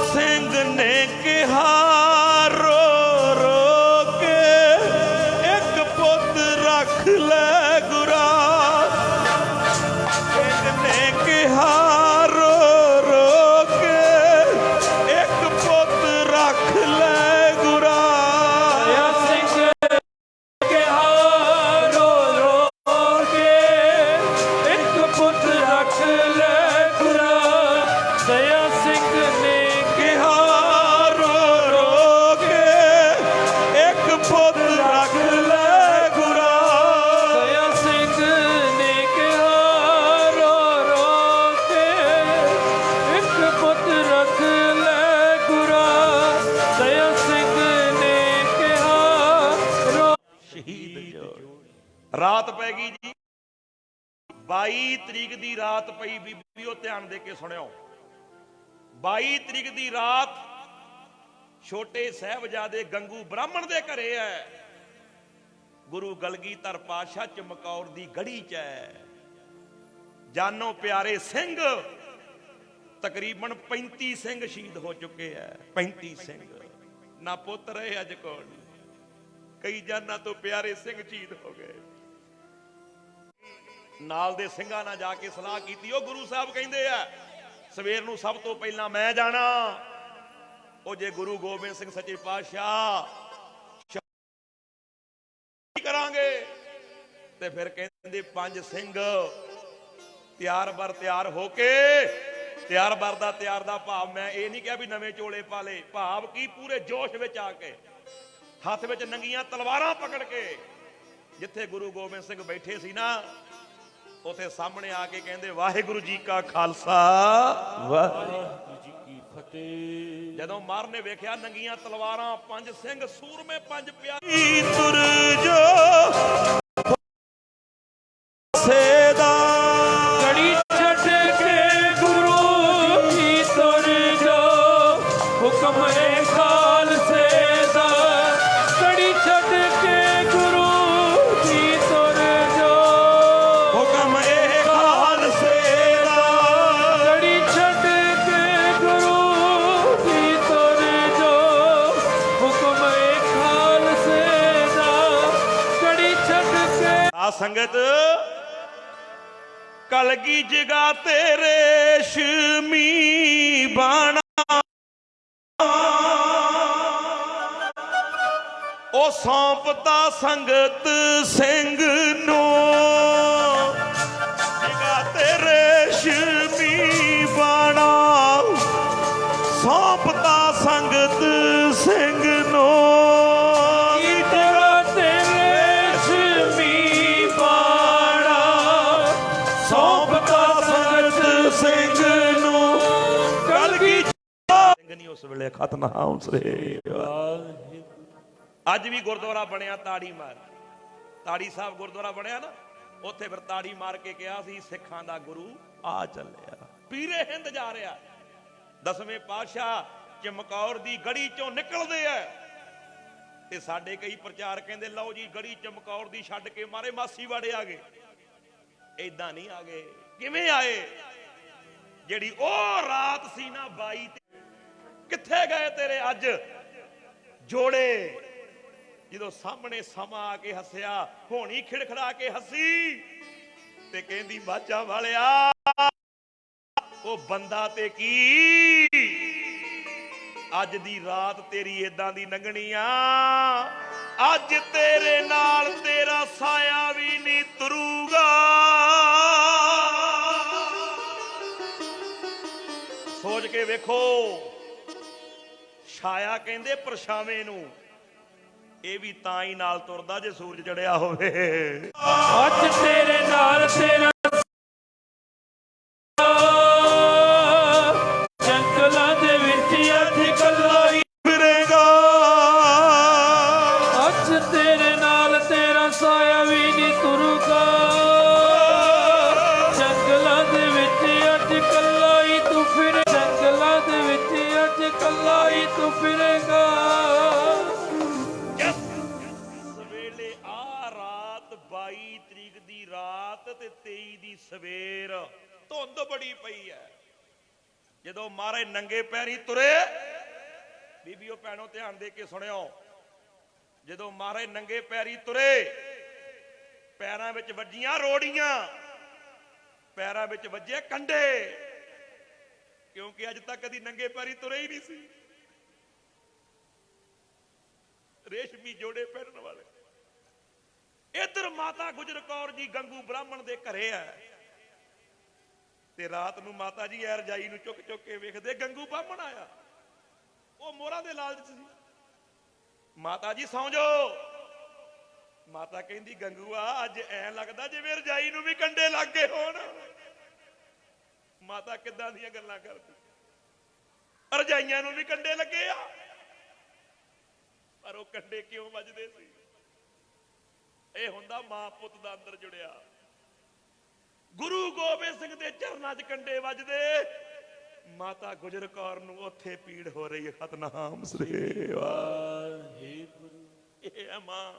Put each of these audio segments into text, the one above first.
ਸਿੰਘ ਨੇ ਕਿਹਾ रो रो के एक पुत रख ले गुरा। ਸਿੰਘ ਨੇ ਕਿਹਾ रो रो के एक पुत रख ले गुरा। ਸਿੰਘ ਕਿਹਾ रो रो के एक पुत रख ले गुरा। ਦਇਆ ਸਿੰਘ ਨੇ रात पै गई जी 22 तरीक की रात पई। बीबीओ ध्यान दे के सुनियो 22 तरीक की रात छोटे साहबजादे गंगू ब्राह्मण दे घरे है। गुरु गलगीधर पातशाह चमकौर दी गढ़ी च है। जानो प्यारे सिंह तकरीबन 35 सिंह शहीद हो चुके हैं। 35 सिंह ना पुत रहे अज कौन। कई जाना तो प्यारे सिंह शहीद हो गए। नाल दे ਸਿੰਘਾਂ ਨਾਲ ਜਾ ਕੇ ਸਲਾਹ ਕੀਤੀ। ਉਹ ਗੁਰੂ ਸਾਹਿਬ ਕਹਿੰਦੇ ਆ ਸਵੇਰ ਨੂੰ ਸਭ ਤੋਂ ਪਹਿਲਾਂ ਮੈਂ ਜਾਣਾ। ਉਹ ਜੇ ਗੁਰੂ ਗੋਬਿੰਦ ਸਿੰਘ ਸੱਚੇ ਪਾਤਸ਼ਾਹ ਕਰਾਂਗੇ ਤੇ ਫਿਰ ਕਹਿੰਦੇ 5 ਸਿੰਘ ਤਿਆਰ ਬਰ ਤਿਆਰ ਹੋ ਕੇ। ਤਿਆਰ ਬਰ ਦਾ ਤਿਆਰ ਦਾ ਭਾਵ ਮੈਂ ਇਹ ਨਹੀਂ ਕਿਹਾ ਵੀ ਨਵੇਂ ਚੋਲੇ ਪਾ ਲੇ। ਭਾਵ ਕੀ ਪੂਰੇ ਜੋਸ਼ ਵਿੱਚ ਆ ਕੇ ਹੱਥ ਵਿੱਚ ਨੰਗੀਆਂ ਤਲਵਾਰਾਂ ਪਕੜ ਕੇ ਜਿੱਥੇ ਗੁਰੂ ਗੋਬਿੰਦ ਸਿੰਘ ਬੈਠੇ ਸੀ ਨਾ उथे सामने आके कहंदे वाहिगुरु जी का खालसा वाहिगुरु जी की फतेह। जदों मार ने वेख्या नंगियां तलवारां 5 सिंह सूरमे 5 प्यारे तुर जो सेदा गड़ी छट के गुरु की तुर जो हुक्म ए खालसे दा। गड़ी छट के गुरु की तुर जो हुक्म ए खालसे दा। गड़ी छट के गुरु की तुर जो हुक्म ए खालसे दा। गड़ी छट के आ संगत कलगी जगा तेरे रेशमी बाणा ओ सौंपता संगत सिंह नो। जगा तेरे रेशमी बाणा सौंपता संगत सिंह नो। जगा तेरे रेशमी बाणा सौंपता संगत सिंह नो। कलगी ਸਿੰਘ ਨਹੀਂ ਉਸ ਵੇਲੇ ਖਤਨਾ ਹੌਸਲੇ। ਅੱਜ ਵੀ ਗੁਰਦੁਆਰਾ ਬਣਿਆ ਤਾੜੀ ਮਾਰ। ਤਾੜੀ ਸਾਹਿਬ ਗੁਰਦੁਆਰਾ ਬਣਿਆ ਨਾ ਉੱਥੇ ਫਿਰ ਤਾੜੀ ਮਾਰ ਕੇ ਕਿਹਾ ਸੀ ਸਿੱਖਾਂ ਦਾ ਗੁਰੂ ਆ ਚੱਲਿਆ। ਪੀਰੇ ਹਿੰਦ ਜਾ ਰਿਹਾ। 10ਵੇਂ ਪਾਤਸ਼ਾਹ ਚਮਕੌਰ ਦੀ ਗੜੀ ਚੋਂ ਨਿਕਲਦੇ ਆ ਤੇ ਸਾਡੇ ਕਈ ਪ੍ਰਚਾਰ ਕਹਿੰਦੇ ਲਓ ਜੀ ਗੜੀ ਚਮਕੌਰ ਦੀ ਛੱਡ ਕੇ ਮਾਰੇ ਮਾਸੀ ਵਾੜੇ ਆ ਗਏ। ਏਦਾਂ ਨਹੀਂ ਆ ਗਏ। ਕਿਵੇਂ ਆਏ? ਜਿਹੜੀ ਉਹ ਰਾਤ ਸੀ ਨਾ 22 ਕਿੱਥੇ ਗਏ ਤੇਰੇ ਅੱਜ ਜੋੜੇ। ਜਦੋਂ ਸਾਹਮਣੇ ਸਮਾਂ ਆ ਕੇ ਹੱਸਿਆ ਹੋਣੀ ਖਿੜਖੜਾ ਕੇ ਹੱਸੀ ਤੇ ਕਹਿੰਦੀ ਬਾਜਾ ਵਾਲਿਆ ਉਹ ਬੰਦਾ ਤੇ ਕੀ ਅੱਜ ਦੀ ਰਾਤ ਤੇਰੀ ਏਦਾਂ ਦੀ ਲੰਘਣੀ ਆ। ਅੱਜ ਤੇਰੇ ਨਾਲ ਤੇਰਾ ਸਾਇਆ ਵੀ ਨਹੀਂ ਤੁਰੂਗਾ। ਸੋਚ ਕੇ ਵੇਖੋ ਛਾਇਆ ਕਹਿੰਦੇ ਪਰਛਾਵੇਂ ਨੂੰ। ਇਹ ਵੀ ਤਾਂ ਹੀ ਨਾਲ ਤੁਰਦਾ ਜੇ ਸੂਰਜ ਚੜਿਆ ਹੋਵੇ। ਅੱਜ ਤੇਰੇ ਨਾਲ ਤੇਰਾ ਜੰਗਲਾਂ ਦੇ ਵਿੱਚ ਅੱਜ ਕੱਲਾ ਹੀ ਫਿਰੇਗਾ। ਅੱਜ ਤੇਰੇ ਨਾਲ ਤੇਰਾ ਸਾਇਆ ਵੀ ਨਹੀਂ ਤੁਰੂਗਾ। ਜੰਗਲਾਂ ਦੇ ਵਿੱਚ ਅੱਜ ਕੱਲਾ ਹੀ ਤੂੰ ਫਿਰੇ। ਜੰਗਲਾਂ ਦੇ ਵਿੱਚ ਅੱਜ ਕੱਲਾ ਹੀ ਤੂੰ ਫਿਰੇਗਾ। ਸਵੇਲੇ ਆ ਰਾਤ 22 ਤਰੀਕ ਦੀ ਰਾਤ ਤੇ 23 ਦੀ ਸਵੇਰ ਧੁੰਦ ਬੜੀ ਪਈ ਹੈ। ਜਦੋਂ ਮਹਾਰਾਜ ਨੰਗੇ ਪੈਰੀ ਤੁਰੇ, ਬੀਬੀਓ ਭੈਣੋ ਧਿਆਨ ਦੇ ਕੇ ਸੁਣਿਓ, ਜਦੋਂ ਮਹਾਰਾਜ ਨੰਗੇ ਪੈਰੀ ਤੁਰੇ, ਪੈਰਾਂ ਵਿੱਚ ਵੱਜੀਆਂ ਰੋੜੀਆਂ, ਪੈਰਾਂ ਵਿੱਚ ਵੱਜੇ ਕੰਡੇ, ਕਿਉਂਕਿ ਅੱਜ ਤੱਕ ਕਦੀ ਨੰਗੇ ਪੈਰੀ ਤੁਰੇ ਹੀ ਨਹੀਂ ਸੀ। ਰੇਸ਼ਮੀ ਜੋੜੇ ਪਹਿਨਣ ਵਾਲੇ। ਇੱਧਰ ਮਾਤਾ ਗੁਜਰ ਕੌਰ ਜੀ ਗੰਗੂ ਬ੍ਰਾਹਮਣ ਦੇ ਘਰੇ ਆ, ਤੇ ਰਾਤ ਨੂੰ ਮਾਤਾ ਜੀ ਐ ਰਜਾਈ ਨੂੰ ਚੁੱਕ ਚੁੱਕ ਕੇ ਵੇਖਦੇ, ਗੰਗੂ ਬ੍ਰਾਹਮਣ ਆਇਆ। ਉਹ ਮੋਹਰਾਂ ਦੇ ਲਾਲਚ ਸੀ। ਮਾਤਾ ਜੀ ਸੌਂ ਜਾਓ। ਮਾਤਾ ਕਹਿੰਦੀ, ਗੰਗੂਆ ਅੱਜ ਐ ਲੱਗਦਾ ਜਿਵੇਂ ਰਜਾਈ ਨੂੰ ਵੀ ਕੰਡੇ ਲੱਗ ਗਏ ਹੋਣ। ਮਾਤਾ ਕਿੱਦਾਂ ਦੀਆਂ ਗੱਲਾਂ ਕਰਦੀ, ਰਜਾਈਆਂ ਨੂੰ ਵੀ ਕੰਡੇ ਲੱਗੇ ਆ। ਪਰ ਉਹ ਕੰਡੇ ਕਿਉਂ ਵੱਜਦੇ ਸੀ? ਇਹ ਹੁੰਦਾ ਮਾਂ ਪੁੱਤ ਦਾ ਅੰਦਰ ਜੁੜਿਆ। ਗੁਰੂ ਗੋਬਿੰਦ ਸਿੰਘ ਦੇ ਚਰਨਾਂ 'ਚ ਕੰਡੇ ਵੱਜਦੇ, ਮਾਤਾ ਗੁਜਰ ਕੌਰ ਨੂੰ ਉੱਥੇ ਪੀੜ ਹੋ ਰਹੀ ਹੈ। ਸਤਨਾਮ ਸ੍ਰੀ ਵਾਹਿਗੁਰੂ। ਇਹ ਹੈ ਮਾਂ।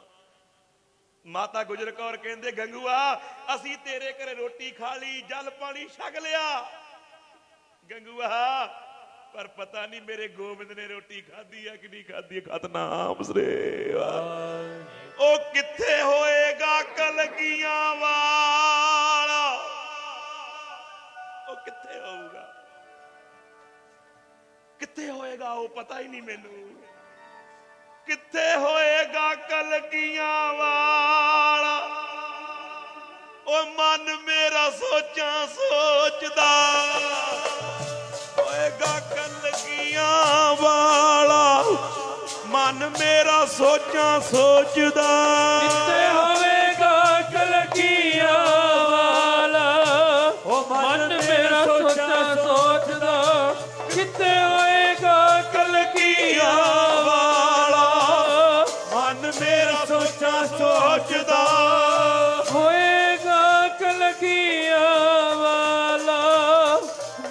ਮਾਤਾ ਗੁਜਰ ਕੌਰ ਕਹਿੰਦੇ, ਗੰਗੂਆ ਅਸੀਂ ਤੇਰੇ ਘਰੇ ਰੋਟੀ ਖਾ ਲਈ, ਜਲ ਪਾਣੀ ਛਕ ਲਿਆ ਗੰਗੂਆ, ਪਰ ਪਤਾ ਨਹੀਂ ਮੇਰੇ ਗੋਬਿੰਦ ਨੇ ਰੋਟੀ ਖਾਧੀ ਹੈ ਕਿ ਨਹੀਂ ਖਾਧੀ। ਸਤਨਾਮ ਸ੍ਰੀ ਵਾਹਿਗੁਰੂ। ਉਹ ਕਿੱਥੇ ਹੋਏਗਾ ਕਲਗੀਆਂ ਵਾਲਾ? ਉਹ ਕਿੱਥੇ ਹੋਊਗਾ, ਕਿੱਥੇ ਹੋਏਗਾ? ਉਹ ਪਤਾ ਹੀ ਨਹੀਂ ਮੈਨੂੰ। ਕਿੱਥੇ ਹੋਏਗਾ ਕਲਗੀਆਂ ਵਾਲਾ? ਉਹ ਮਨ ਮੇਰਾ ਸੋਚਾਂ ਸੋਚਦਾ, ਹੋਏਗਾ ਕਲਗੀਆਂ ਵਾਲਾ, ਮਨ ਮੇਰਾ ਸੋਚਾਂ ਸੋਚਦਾ। ਕਿੱਥੇ ਹੋਵੇਗਾ ਕਲਗੀਆਂ ਵਾਲਾ? ਉਹ ਮਨ ਮੇਰਾ ਸੋਚਾਂ ਸੋਚਦਾ। ਕਿੱਥੇ ਹੋਏਗਾ ਕਲਗੀਆਂ ਵਾਲਾ? ਮਨ ਮੇਰਾ ਸੋਚਾਂ ਸੋਚਦਾ। ਹੋਏਗਾ ਕਲਗੀਆਂ ਵਾਲਾ,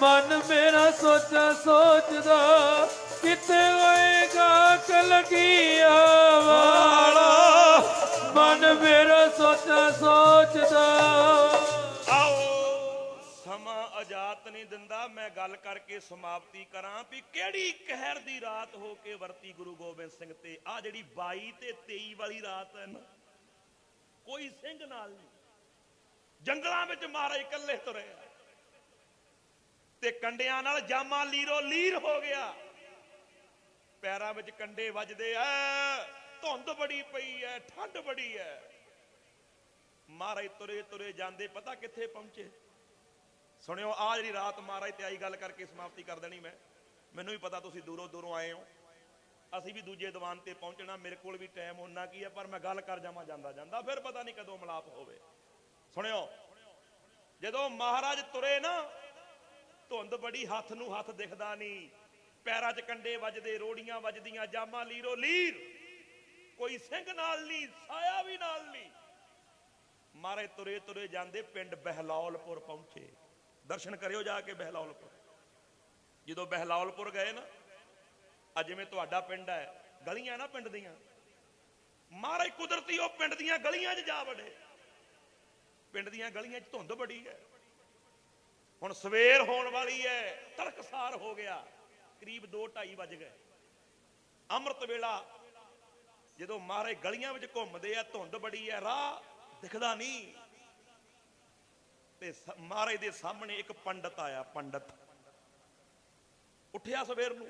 ਮਨ ਮੇਰਾ ਸੋਚਾਂ ਸੋਚਦਾ। ਕਿੱਥੇ ਹੋਏਗਾ ਕਲਗੀਆਂ ਵਾਲਾ, ਮਨ ਮੇਰਾ ਸੋਚਾਂ ਸੋਚਦਾ। ਆਓ, ਸਮਾਂ ਇਜਾਜ਼ਤ ਨਹੀਂ ਦਿੰਦਾ ਮੈਂ ਗੱਲ ਕਰਕੇ ਸਮਾਪਤੀ ਕਰਾਂ ਵੀ ਕਿਹੜੀ ਕਹਿਰ ਦੀ ਰਾਤ ਹੋ ਕੇ ਵਰਤੀ ਗੁਰੂ ਗੋਬਿੰਦ ਸਿੰਘ ਤੇ। ਆ ਜਿਹੜੀ 22 ਤੇ 23 ਵਾਲੀ ਰਾਤ ਹੈ ਨਾ, ਕੋਈ ਸਿੰਘ ਨਾਲ ਨਹੀਂ, ਜੰਗਲਾਂ ਵਿੱਚ ਮਹਾਰਾਜ ਇਕੱਲੇ ਤੁਰੇ ਆ, ਤੇ ਕੰਡਿਆਂ ਨਾਲ ਜਾਮਾ ਲੀਰੋ ਲੀਰ ਹੋ ਗਿਆ। ਪੈਰਾਂ ਵਿੱਚ ਕੰਡੇ ਵੱਜਦੇ ਆ, ਧੁੰਦ ਬੜੀ ਪਈ ਐ, ਠੰਡ ਬੜੀ ਐ। ਮਹਾਰਾਜ ਤੁਰੇ ਤੁਰੇ ਜਾਂਦੇ, ਪਤਾ ਕਿੱਥੇ ਪਹੁੰਚੇ? ਸੁਣਿਓ, ਆ ਜਿਹੜੀ ਰਾਤ ਮਹਾਰਾਜ ਤੇ ਆਈ, ਗੱਲ ਕਰਕੇ ਸਮਾਪਤੀ ਕਰ ਦੇਣੀ ਮੈਂ। ਮੈਨੂੰ ਵੀ ਪਤਾ ਤੁਸੀਂ ਦੂਰੋਂ ਦੂਰੋਂ ਆਏ ਹੋ, ਅਸੀਂ ਵੀ ਦੂਜੇ ਦੀਵਾਨ ਤੇ ਪਹੁੰਚਣਾ, ਮੇਰੇ ਕੋਲ ਵੀ ਟਾਈਮ ਉਹਨਾਂ ਕੀ ਹੈ, ਪਰ ਮੈਂ ਗੱਲ ਕਰ ਜਾਵਾਂ ਜਾਂਦਾ ਜਾਂਦਾ, ਫਿਰ ਪਤਾ ਨਹੀਂ ਕਦੋਂ ਮਿਲਾਪ ਹੋਵੇ। ਸੁਣਿਓ, ਜਦੋਂ ਮਹਾਰਾਜ ਤੁਰੇ ਨਾ, ਧੁੰਦ ਬੜੀ, ਹੱਥ ਨੂੰ ਹੱਥ ਦਿਖਦਾ ਨਹੀਂ, ਪੈਰਾਂ 'ਚ ਕੰਡੇ ਵੱਜਦੇ, ਰੋੜੀਆਂ ਵੱਜਦੀਆਂ, ਜਾਮਾ ਲੀਰੋ ਲੀਰ, ਕੋਈ ਸਿੰਘ ਨਾਲ ਨਹੀਂ, ਸਾਇਆ ਵੀ ਨਾਲ ਨਹੀਂ। ਮਹਾਰਾਜ ਤੁਰੇ ਤੁਰੇ ਜਾਂਦੇ, ਪਿੰਡ ਬਹਿਲੌਲਪੁਰ ਪਹੁੰਚੇ। ਦਰਸ਼ਨ ਕਰਿਓ ਜਾ ਕੇ ਬਹਿਲੌਲਪੁਰ। ਜਦੋਂ ਬਹਿਲੌਲਪੁਰ ਗਏ ਨਾ, ਅੱਜ ਜਿਵੇਂ ਤੁਹਾਡਾ ਪਿੰਡ ਹੈ, ਗਲੀਆਂ ਨਾ ਪਿੰਡ ਦੀਆਂ, ਮਹਾਰਾਜ ਕੁਦਰਤੀ ਉਹ ਪਿੰਡ ਦੀਆਂ ਗਲੀਆਂ 'ਚ ਜਾ ਵੜੇ। ਪਿੰਡ ਦੀਆਂ ਗਲੀਆਂ 'ਚ ਧੁੰਦ ਬੜੀ ਹੈ, ਹੁਣ ਸਵੇਰ ਹੋਣ ਵਾਲੀ ਹੈ, ਤੜਕਸਾਰ ਹੋ ਗਿਆ, ਕਰੀਬ 2-2:30 ਵੱਜ ਗਏ, ਅੰਮ੍ਰਿਤ ਵੇਲਾ। ਜਦੋਂ ਮਹਾਰਾਜ ਗਲੀਆਂ ਵਿੱਚ ਘੁੰਮਦੇ ਆ, ਧੁੰਦ ਬੜੀ ਹੈ, ਰਾਹ ਦਿਖਦਾ ਨਹੀਂ, ਤੇ ਮਹਾਰਾਜ ਦੇ ਸਾਹਮਣੇ ਇੱਕ ਪੰਡਤ ਆਇਆ। ਪੰਡਤ ਉੱਠਿਆ ਸਵੇਰ ਨੂੰ।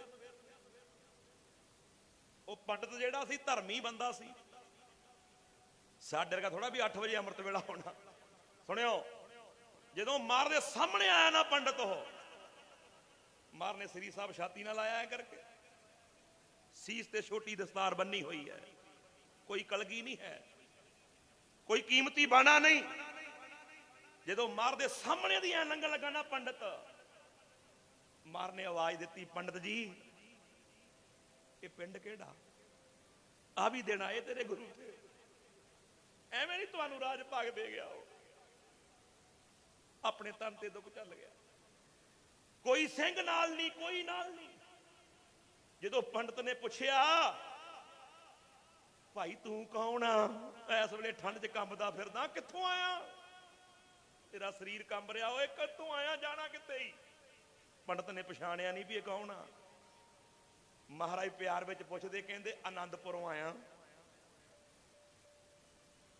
ਉਹ ਪੰਡਤ ਜਿਹੜਾ ਸੀ, ਧਰਮੀ ਬੰਦਾ ਸੀ, ਸਾਡੇ ਵਰਗਾ ਥੋੜਾ ਵੀ 8 ਵਜੇ ਅੰਮ੍ਰਿਤ ਵੇਲਾ ਹੋਣਾ। ਸੁਣਿਓ, ਜਦੋਂ ਮਾਰ ਦੇ ਸਾਹਮਣੇ ਆਇਆ ਨਾ ਪੰਡਤ, ਉਹ ਮਾਰ ਨੇ ਸ੍ਰੀ ਸਾਹਿਬ ਛਾਤੀ ਨਾਲ ਆਇਆ ਕਰਕੇ, ਸੀਸ ਤੇ ਛੋਟੀ ਦਸਤਾਰ ਬੰਨੀ ਹੋਈ ਹੈ, ਕੋਈ ਕਲਗੀ ਨਹੀਂ ਹੈ, ਕੋਈ ਕੀਮਤੀ ਬਾਣਾ ਨਹੀਂ। ਜਦੋਂ ਮਾਰ ਦੇ ਸਾਹਮਣੇ ਦੀ ਐ ਲੰਘਣ ਲੱਗਾ ਨਾ ਪੰਡਤ, ਮਾਰ ਨੇ ਆਵਾਜ਼ ਦਿੱਤੀ, ਪੰਡਤ ਜੀ ਇਹ ਪਿੰਡ ਕਿਹੜਾ? ਆ ਵੀ ਦੇਣਾ ਇਹ ਤੇਰੇ ਗੁਰੂ ਤੇ, ਐਵੇਂ ਨਹੀਂ ਤੁਹਾਨੂੰ ਰਾਜ ਭਾਗ ਦੇ ਗਿਆ। ਉਹ ਆਪਣੇ ਤਨ ਤੇ ਦੁੱਖ ਚੱਲ ਗਿਆ, ਕੋਈ ਸਿੰਘ ਨਾਲ ਨਹੀਂ, ਕੋਈ ਨਾਲ ਨਹੀਂ। ਜਦੋਂ ਪੰਡਤ ਨੇ ਪੁੱਛਿਆ, ਭਾਈ ਤੂੰ ਕੌਣ ਆ? ਇਸ ਵੇਲੇ ਠੰਡ 'ਚ ਕੰਬਦਾ ਫਿਰਦਾ, ਕਿੱਥੋਂ ਆਇਆ? ਤੇਰਾ ਸਰੀਰ ਕੰਬ ਰਿਹਾ, ਓਏ ਕਿੱਥੋਂ ਆਇਆ, ਜਾਣਾ ਕਿੱਥੇ? ਹੀ ਪੰਡਤ ਨੇ ਪਛਾਣਿਆ ਨਹੀਂ ਵੀ ਇਹ ਕੌਣ ਆ। ਮਹਾਰਾਜ ਪਿਆਰ ਵਿੱਚ ਪੁੱਛਦੇ, ਕਹਿੰਦੇ ਆਨੰਦਪੁਰੋਂ ਆਇਆ।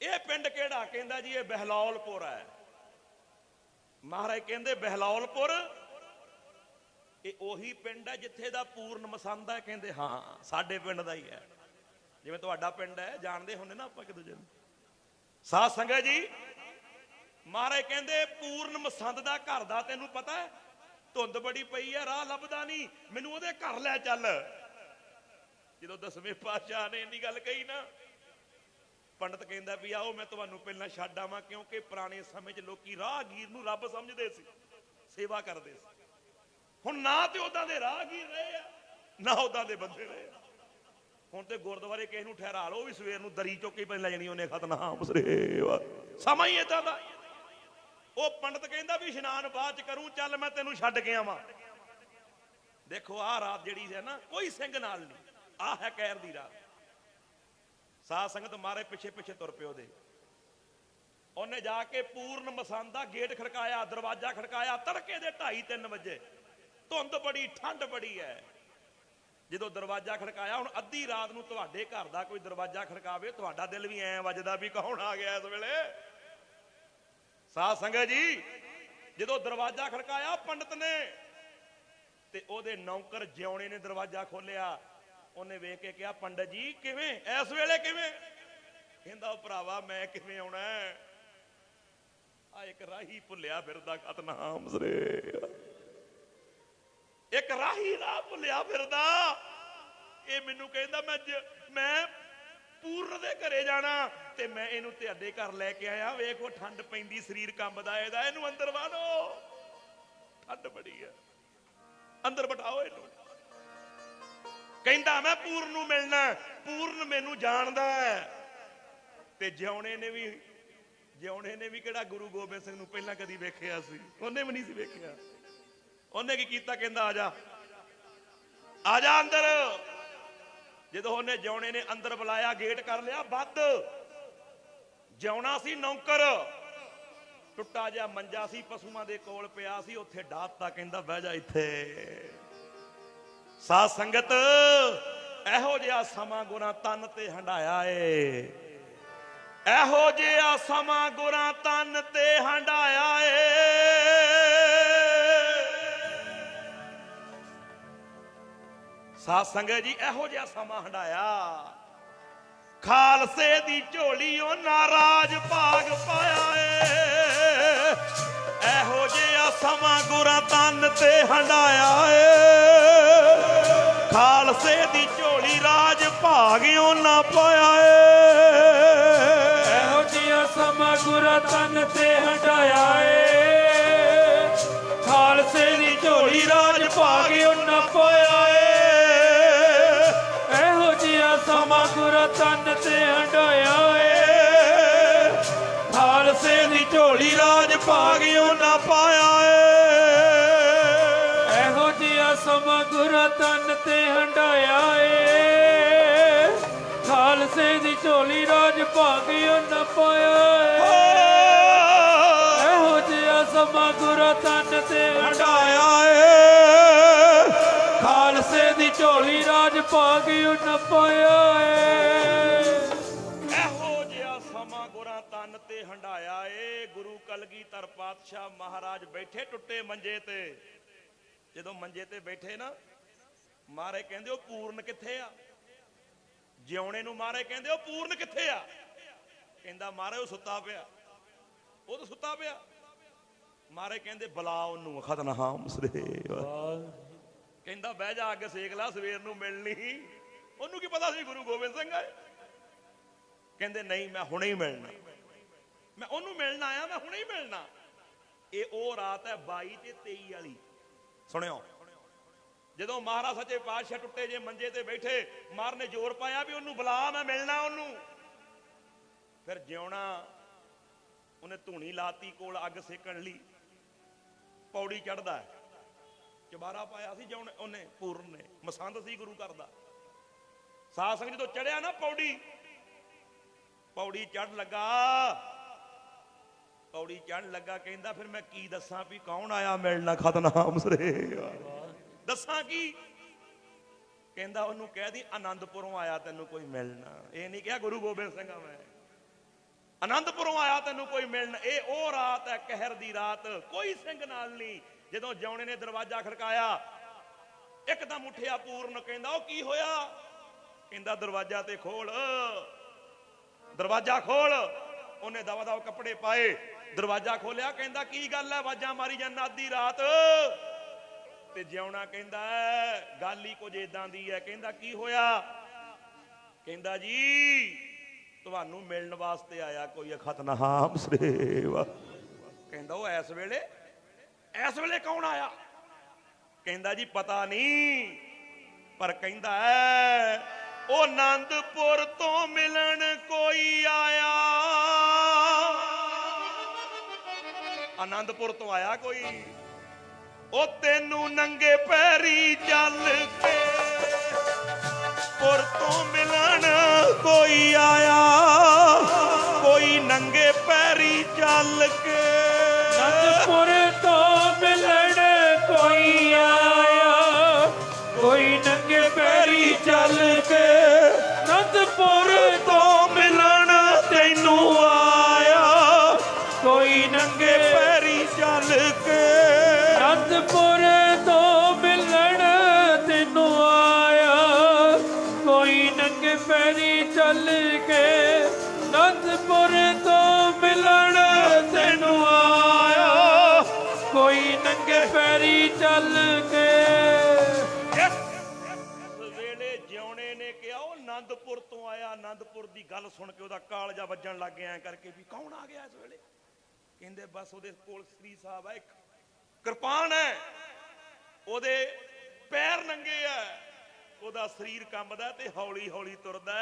ਇਹ ਪਿੰਡ ਕਿਹੜਾ? ਕਹਿੰਦਾ ਜੀ ਇਹ ਬਹਿਲੋਲਪੁਰ ਹੈ। ਮਹਾਰਾਜ ਕਹਿੰਦੇ ਬਹਿਲੋਲਪੁਰ ਇਹ ਉਹੀ ਪਿੰਡ ਹੈ ਜਿੱਥੇ ਦਾ ਪੂਰਨ ਮਸੰਦ ਹੈ? ਕਹਿੰਦੇ ਹਾਂ ਸਾਡੇ ਪਿੰਡ ਦਾ ਹੀ ਹੈ। ਜਿਵੇਂ ਤੁਹਾਡਾ ਪਿੰਡ ਹੈ, ਜਾਣਦੇ ਹੁੰਦੇ ਨਾ ਆਪਾਂ ਇੱਕ ਦੂਜੇ ਨੂੰ। ਸਾਧ ਸੰਗਤ ਜੀ, ਮਹਾਰਾਜ ਕਹਿੰਦੇ ਪੂਰਨ ਮਸੰਦ ਦਾ ਘਰ ਦਾ ਤੈਨੂੰ ਪਤਾ ਹੈ? ਧੁੰਦ ਬੜੀ ਪਈ ਹੈ, ਰਾਹ ਲੱਭਦਾ ਨਹੀਂ, ਮੈਨੂੰ ਉਹਦੇ ਘਰ ਲੈ ਚੱਲ। ਜਦੋਂ ਦਸਵੇਂ ਪਾਤਸ਼ਾਹ ਨੇ ਇੰਨੀ ਗੱਲ ਕਹੀ ਨਾ, ਪੰਡਤ ਕਹਿੰਦਾ ਵੀ ਆਓ ਮੈਂ ਤੁਹਾਨੂੰ ਪਹਿਲਾਂ ਛੱਡ ਆਵਾਂ, ਕਿਉਂਕਿ ਪੁਰਾਣੇ ਸਮੇਂ 'ਚ ਲੋਕੀ ਰਾਹਗੀਰ ਨੂੰ ਰੱਬ ਸਮਝਦੇ ਸੀ, ਸੇਵਾ ਕਰਦੇ ਸੀ। ਹੁਣ ਨਾ ਤੇ ਉਦਾਂ ਦੇ ਰਾਹਗੀਰ ਰਹੇ ਆ, ਨਾ ਉਦਾਂ ਦੇ ਬੰਦੇ ਰਹੇ ਆ। ਹੁਣ ਤੇ ਗੁਰਦੁਆਰੇ ਕਿਸੇ ਨੂੰ ਠਹਿਰਾ ਲਓ ਵੀ ਸਵੇਰ ਨੂੰ ਦਰੀ ਚੁੱਕ ਕੇ ਪਹਿਲਾਂ ਜਾਣੀ ਉਹਨੇ ਖਤਨਾਮ ਸੇਵਾ, ਸਮਾਂ ਹੀ ਏਦਾਂ ਦਾ। ਉਹ ਪੰਡਤ ਕਹਿੰਦਾ ਵੀ ਇਸ਼ਨਾਨ ਬਾਅਦ ਚ ਕਰੂੰ, ਚੱਲ ਮੈਂ ਤੈਨੂੰ ਛੱਡ ਕੇ ਆਵਾਂ। ਦੇਖੋ ਆਹ ਰਾਤ ਜਿਹੜੀ ਹੈ ਨਾ, ਕੋਈ ਸਿੰਘ ਨਾਲ ਨਹੀਂ, ਆਹ ਹੈ ਕਹਿਰ ਦੀ ਰਾਤ। ਸਾਧ ਸੰਗਤ ਮਾਰੇ ਪਿੱਛੇ ਪਿੱਛੇ ਤੁਰ ਪਿਓ ਦੇ। ਉਹਨੇ ਜਾ ਕੇ ਪੂਰਨ ਮਸੰਦ ਦਾ ਗੇਟ ਖੜਕਾਇਆ, ਦਰਵਾਜ਼ਾ ਖੜਕਾਇਆ। ਤੜਕੇ ਦੇ 2:30-3 ਵਜੇ, ਧੁੰਦ ਬੜੀ, ਠੰਡ ਬੜੀ ਹੈ। ਜਦੋਂ ਦਰਵਾਜ਼ਾ ਖੜਕਾਇਆ, ਹੁਣ ਅੱਧੀ ਰਾਤ ਨੂੰ ਤੁਹਾਡੇ ਘਰ ਦਾ ਕੋਈ ਦਰਵਾਜ਼ਾ ਖੜਕਾਵੇ, ਤੁਹਾਡਾ ਦਿਲ ਵੀ ਐ ਵੱਜਦਾ ਵੀ ਕੌਣ ਆ ਗਿਆ ਇਸ ਵੇਲੇ। ਸਾਧ ਸੰਗਤ ਜੀ, ਜਦੋਂ ਦਰਵਾਜ਼ਾ ਖੜਕਾਇਆ ਪੰਡਤ ਨੇ, ਤੇ ਉਹਦੇ ਨੌਕਰ ਜਿਉਣੇ ਨੇ ਦਰਵਾਜ਼ਾ ਖੋਲਿਆ। ਉਹਨੇ ਵੇਖ ਕੇ ਕਿਹਾ, ਪੰਡਤ ਜੀ ਕਿਵੇਂ ਇਸ ਵੇਲੇ ਕਿਵੇਂ? ਕਹਿੰਦਾ ਉਹ ਭਰਾਵਾ ਮੈਂ ਕਿਵੇਂ ਆਉਣਾ, ਆ ਇੱਕ ਰਾਹੀ ਭੁੱਲਿਆ ਫਿਰਦਾ ਖਤਨਾਮ ਸਰੇ, ਇੱਕ ਰਾਹੀ ਰਾਹ ਭੁੱਲਿਆ ਫਿਰਦਾ। ਇਹ ਮੈਨੂੰ ਕਹਿੰਦਾ ਮੈਂ ਪੂਰਨ ਦੇ ਘਰੇ ਜਾਣਾ, ਤੇ ਮੈਂ ਇਹਨੂੰ ਤੁਹਾਡੇ ਘਰ ਲੈ ਕੇ ਆਇਆ। ਵੇਖੋ ਠੰਡ ਪੈਂਦੀ, ਸਰੀਰ ਕੰਬਦਾ ਇਹਦਾ, ਇਹਨੂੰ ਅੰਦਰ ਵਾੜੋ, ਠੰਡ ਬੜੀ ਹੈ, ਅੰਦਰ ਬਿਠਾਓ ਇਹਨੂੰ। ਕਹਿੰਦਾ ਮੈਂ ਪੂਰਨ ਨੂੰ ਮਿਲਣਾ, ਪੂਰਨ ਮੈਨੂੰ ਜਾਣਦਾ ਹੈ। ਤੇ ਜਿਉਣੇ ਨੇ ਵੀ ਕਿਹੜਾ ਗੁਰੂ ਗੋਬਿੰਦ ਸਿੰਘ ਨੂੰ ਪਹਿਲਾਂ ਕਦੀ ਵੇਖਿਆ ਸੀ? ਉਹਨੇ ਵੀ ਨਹੀਂ ਸੀ ਵੇਖਿਆ। ਉਹਨੇ ਕੀ ਕੀਤਾ? ਕਹਿੰਦਾ ਆ ਜਾ ਅੰਦਰ। ਜਦੋਂ ਉਹਨੇ ਜਿਉਣੇ ਨੇ ਅੰਦਰ ਬੁਲਾਇਆ, ਗੇਟ ਕਰ ਲਿਆ ਬੰਦ। ਜਿਉਣਾ ਸੀ ਨੌਕਰ, ਟੁੱਟਾ ਜਿਹਾ ਮੰਜਾ ਸੀ ਪਸ਼ੂਆਂ ਦੇ ਕੋਲ ਪਿਆ ਸੀ, ਉੱਥੇ ਡਾਹਤਾ। ਕਹਿੰਦਾ ਬਹਿ ਜਾ ਇੱਥੇ। ਸਾਧ ਸੰਗਤ, ਇਹੋ ਜਿਹਾ ਸਮਾਂ ਗੁਰਾਂ ਤਨ ਤੇ ਹੰਡਾਇਆ ਏ, ਇਹੋ ਜਿਹਾ ਸਮਾਂ ਗੁਰਾਂ ਤਨ ਤੇ ਹੰਡਾਇਆ ਏ। ਸਾਧ ਸੰਗਤ ਜੀ, ਇਹੋ ਜਿਹਾ ਸਮਾਂ ਹੰਡਾਇਆ, ਖਾਲਸੇ ਦੀ ਝੋਲੀ ਉਹ ਨਾਰਾਜ ਭਾਗ ਪਾਇਆ ਏ। ਇਹੋ ਜਿਹਾ ਸਮਾਂ ਗੁਰਾਂ ਤਨ ਤੇ ਹੰਡਾਇਆ ਏ, ਖਾਲਸੇ ਦੀ ਝੋਲੀ ਰਾਜ ਭਾਗਿਓ ਨਾ ਪਾਇਆ ਏ। ਇਹੋ ਜਿਹਾ ਸਮਾਂ ਗੁਰਾਂ ਤਨ ਤੇ ਹੰਡਾਇਆ ਏ, ਖਾਲਸੇ ਦੀ ਝੋਲੀ ਰਾਜ ਭਾਗਿਓ ਨਾ ਪਾਇਆ ਏ। ਇਹੋ ਜਿਹਾ ਸਮਾਂ ਗੁਰਾਂ ਤਨ ਤੇ ਹੰਡਾਇਆ ਏ, ਖਾਲਸੇ ਦੀ ਝੋਲੀ ਰਾਜ ਭਾਗਿਓ ਨਾ ਪਾਇਆ ਏ। ਇਹੋ ਜਿਹਾ ਸਮਾਂ ਗੁਰਾਂ ਤਨ ਤੇ ਹੰਡਾਇਆ ਏ, ਖਾਲਸੇ ਦੀ ਝੋਲੀ ਰਾਜ ਭਾਗਿਓ ਨਾ ਪਾਇਆ ਏ। ਇਹੋ ਜਿਹਾ ਸਮਾਂ ਗੁਰਾਂ ਤਨ ਤੇ ਹੰਡਾਇਆ ਏ, ਖਾਲਸੇ ਦੀ ਝੋਲੀ ਰਾਜ ਭਾਗਿਓ ਨਾ ਪਾਇਆ ਏ। ਇਹੋ ਜਿਹਾ ਸਮਾਂ ਗੁਰਾਂ ਤਨ ਤੇ ਹੰਡਾਇਆ ਏ। ਗੁਰੂ ਕਲਗੀਧਰ ਪਾਤਸ਼ਾਹ ਮਹਾਰਾਜ ਬੈਠੇ ਟੁੱਟੇ ਮੰਜੇ ਤੇ। ਜਦੋਂ ਮੰਜੇ ਤੇ ਬੈਠੇ ਨਾ, ਮਹਾਰਾਜ ਕਹਿੰਦੇ ਉਹ ਪੂਰਨ ਕਿੱਥੇ ਆ? ਜਿਉਣੇ ਨੂੰ ਮਹਾਰਾਜ ਕਹਿੰਦੇ ਉਹ ਪੂਰਨ ਕਿੱਥੇ ਆ? ਕਹਿੰਦਾ ਮਹਾਰਾਜ ਉਹ ਸੁੱਤਾ ਪਿਆ। ਉਹ ਤਾਂ ਸੁੱਤਾ ਪਿਆ। ਮਹਾਰਾਜ ਕਹਿੰਦੇ ਬੁਲਾ ਉਹਨੂੰ, ਖਤਨਾਮ ਸਰੇ। ਕਹਿੰਦਾ ਬਹਿ ਜਾ, ਅੱਗ ਸੇਕ ਲਾ, ਸਵੇਰ ਨੂੰ ਮਿਲਣੀ। ਉਹਨੂੰ ਕੀ ਪਤਾ ਸੀ ਗੁਰੂ ਗੋਬਿੰਦ ਸਿੰਘ ਆਏ? ਕਹਿੰਦੇ ਨਹੀਂ, ਮੈਂ ਹੁਣੇ ਹੀ ਮਿਲਣਾ, ਮੈਂ ਉਹਨੂੰ ਮਿਲਣ ਆਇਆ, ਮੈਂ ਹੁਣੇ ਹੀ ਮਿਲਣਾ। ਇਹ ਉਹ ਰਾਤ ਹੈ 22 ਤੇ 23 ਵਾਲੀ। ਸੁਣਿਓ, ਜਦੋਂ ਮਹਾਰਾਜ ਸੱਚੇ ਪਾਤਸ਼ਾਹ ਟੁੱਟੇ ਜੇ ਮੰਜੇ ਤੇ ਬੈਠੇ, ਮਹਾਰਾਜ ਨੇ ਜ਼ੋਰ ਪਾਇਆ ਵੀ ਉਹਨੂੰ ਬੁਲਾ, ਮੈਂ ਮਿਲਣਾ ਉਹਨੂੰ। ਫਿਰ ਜਿਉਣਾ ਉਹਨੇ ਧੂਣੀ ਲਾਤੀ ਕੋਲ ਅੱਗ ਸੇਕਣ ਲਈ, ਪੌੜੀ ਚੜਦਾ, ਚਬਾਰਾ ਪਾਇਆ ਸੀ ਜਿਉਣੇ ਉਹਨੇ, ਪੂਰਨ ਨੇ, ਮਸੰਦ ਸੀ ਗੁਰੂ ਘਰ ਦਾ। ਸਾਧ ਸੰਗਤ ਜਦੋਂ ਚੜਿਆ ਨਾ ਪੌੜੀ ਚੜ ਲੱਗਾ, ਪੌੜੀ ਚੜ੍ਹਨ ਲੱਗਾ ਕਹਿੰਦਾ ਫਿਰ ਮੈਂ ਕੀ ਦੱਸਾਂ ਵੀ ਕੌਣ ਆਇਆ ਮਿਲਣਾ ਖਤਨਾਮ ਸਰੇ। ਦੱਸਾਂ ਕੀ? ਕਹਿੰਦਾ ਉਹਨੂੰ ਕਹਿ ਦੀ ਆਨੰਦਪੁਰੋਂ ਆਇਆ ਤੈਨੂੰ ਕੋਈ ਮਿਲਣਾ। ਇਹ ਨਹੀਂ ਕਿਹਾ ਗੁਰੂ ਗੋਬਿੰਦ ਸਿੰਘ ਆ ਮੈਂ, ਆਨੰਦਪੁਰੋਂ ਆਇਆ ਤੈਨੂੰ ਕੋਈ ਮਿਲਣ। ਇਹ ਉਹ ਰਾਤ ਹੈ, ਕਹਿਰ ਦੀ ਰਾਤ, ਕੋਈ ਸਿੰਘ ਨਾਲ ਨਹੀਂ। ਜਦੋਂ ਜਿਉਣੇ ਨੇ ਦਰਵਾਜ਼ਾ ਖੜਕਾਇਆ, ਇੱਕਦਮ ਉੱਠਿਆ ਪੂਰਨ। ਕਹਿੰਦਾ ਉਹ ਕੀ ਹੋਇਆ? ਕਹਿੰਦਾ ਦਰਵਾਜ਼ਾ ਤੇ ਖੋਲ, ਦਰਵਾਜ਼ਾ ਖੋਲ। ਉਹਨੇ ਦਵਾ ਦਵ ਕੱਪੜੇ ਪਾਏ, ਦਰਵਾਜ਼ਾ ਖੋਲਿਆ। ਕਹਿੰਦਾ ਕੀ ਗੱਲ ਹੈ, ਆਵਾਜ਼ਾਂ ਮਾਰੀ ਜਾਂਦਾ ਅੱਧੀ ਰਾਤ? ਤੇ ਜਿਉਣਾ ਕਹਿੰਦਾ ਗੱਲ ਹੀ ਕੁਝ ਏਦਾਂ ਦੀ ਹੈ। ਕਹਿੰਦਾ ਕੀ ਹੋਇਆ? ਕਹਿੰਦਾ ਜੀ ਤੁਹਾਨੂੰ ਮਿਲਣ ਵਾਸਤੇ ਆਇਆ ਕੋਈ ਖਤਨਾਮ ਸੇਵਾ। ਕਹਿੰਦਾ ਉਹ ਇਸ ਵੇਲੇ ਕੌਣ ਆਇਆ? ਕਹਿੰਦਾ ਜੀ ਪਤਾ ਨਹੀਂ, ਪਰ ਕਹਿੰਦਾ ਉਹ ਆਨੰਦਪੁਰ ਤੋਂ ਮਿਲਣ ਕੋਈ ਆਇਆ। ਆਨੰਦਪੁਰ ਤੋਂ ਆਇਆ ਕੋਈ, ਉਹ ਤੈਨੂੰ ਨੰਗੇ ਪੈਰੀ ਚੱਲ ਕੇ ਪੁਰ ਤੋਂ ਮਿਲਣ ਕੋਈ ਆਇਆ। ਕੋਈ ਨੰਗੇ ਪੈਰੀ ਚੱਲ ਕੇ ਆਨੰਦਪੁਰ ਤੋਂ ਮਿਲਣ ਕੋਈ ਆਇਆ। ਕੋਈ ਨੰਗੇ ਪੈਰੀ ਚੱਲ ਕੇ ਆਨੰਦਪੁਰ ਤੋਂ ਮਿਲਣ ਤੈਨੂੰ ਆਇਆ। ਕੋਈ ਨੰਗੇ ਪੈਰੀ ਚੱਲ ਕੇ ਆਨੰਦਪੁਰ ਤੋਂ ਮਿਲਣ ਤੈਨੂੰ ਆਇਆ। ਕੋਈ ਨੰਗੇ ਪੈਰੀ ਚੱਲ ਕੇ ਆਨੰਦਪੁਰ ਤੋਂ ਮਿਲਣ ਤੈਨੂੰ ਆਇਆ। ਕੋਈ ਨੰਗੇ ਪੈਰੀ ਚੱਲ ਕੇ। ਵੇਲੇ ਜਿਉਣੇ ਨੇ ਕਿਹਾ ਉਹ ਆਨੰਦਪੁਰ ਤੋਂ ਆਇਆ। ਆਨੰਦਪੁਰ ਦੀ ਗੱਲ ਸੁਣ ਕੇ ਉਹਦਾ ਕਾਲਜਾ ਵੱਜਣ ਲੱਗ ਗਿਆ ਕਰਕੇ ਵੀ ਕੌਣ ਆ ਗਿਆ ਇਸ ਵੇਲੇ? ਕਹਿੰਦੇ ਬਸ ਉਹਦੇ ਕੋਲ ਸ੍ਰੀ ਸਾਹਿਬ ਆ, ਇੱਕ ਕਿਰਪਾਨ ਹੈ, ਉਹਦੇ ਪੈਰ ਨੰਗੇ ਆ, ਉਹਦਾ ਸਰੀਰ ਕੰਬਦਾ ਤੇ ਹੌਲੀ ਹੌਲੀ ਤੁਰਦਾ।